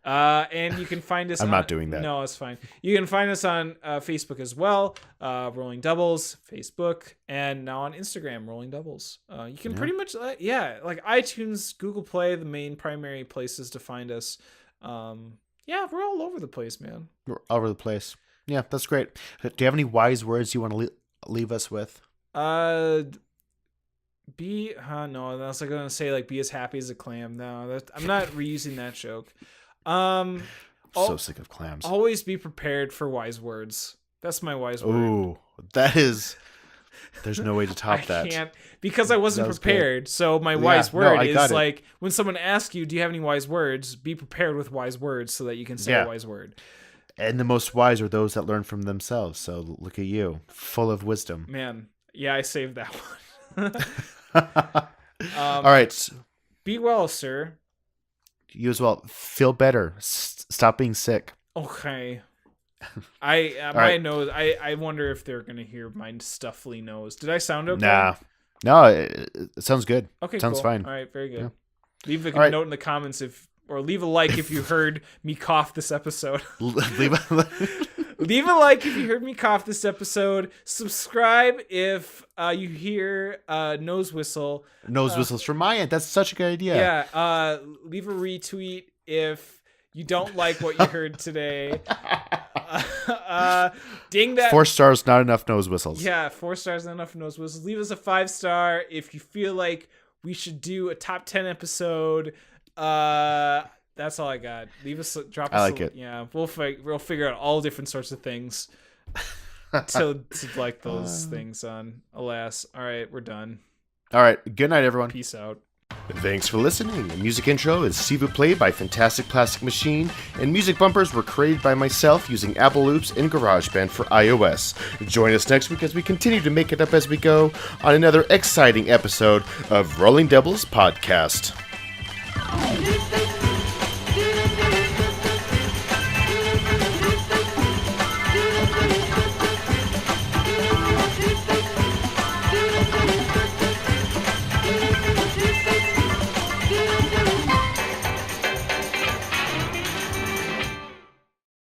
And you can find us I'm on, not doing that. No, it's fine. You can find us on Facebook as well, Rolling Doubles, Facebook, and now on Instagram, Rolling Doubles. You can pretty much, like iTunes, Google Play, the main primary places to find us. Yeah, we're all over the place, man. We're all over the place. Yeah, that's great. Do you have any wise words you want to leave us with? No, that's like gonna say like be as happy as a clam. No, I'm not reusing that joke. So sick of clams. Always be prepared for wise words. That's my wise word. Ooh, that is. There's no way to top that. I can't because I wasn't That was prepared. good. So my Yeah, wise no, word I got is it. like when someone asks you, "Do you have any wise words?" Be prepared with wise words so that you can say Yeah. a wise word. And the most wise are those that learn from themselves. So look at you, full of wisdom. Man, yeah, I saved that one. All right. Be well, sir. You as well. Feel better. Stop being sick. Okay. My right. nose. I wonder if they're gonna hear my stuffly nose. Did I sound okay? Nah. No, it sounds good. Okay. Sounds cool. fine. All right. Very good. Yeah. Leave a All right. note in the comments or leave a like if you heard me cough this episode. Leave Leave a like if you heard me cough this episode. Subscribe if you hear nose whistle. nose whistles from my end. That's such a good idea. Yeah. Leave a retweet if you don't like what you heard today. Ding that. 4 stars, not enough nose whistles. Yeah, 4 stars, not enough nose whistles. Leave us a 5-star if you feel like we should do a top 10 episode. That's all I got. Drop us. I like it. Yeah, we'll figure out all different sorts of things to like those things on. Alas, all right, we're done. All right. Good night, everyone. Peace out. Thanks for listening. The music intro is Sivu Play by Fantastic Plastic Machine, and music bumpers were created by myself using Apple Loops and GarageBand for iOS. Join us next week as we continue to make it up as we go on another exciting episode of Rolling Doubles Podcast.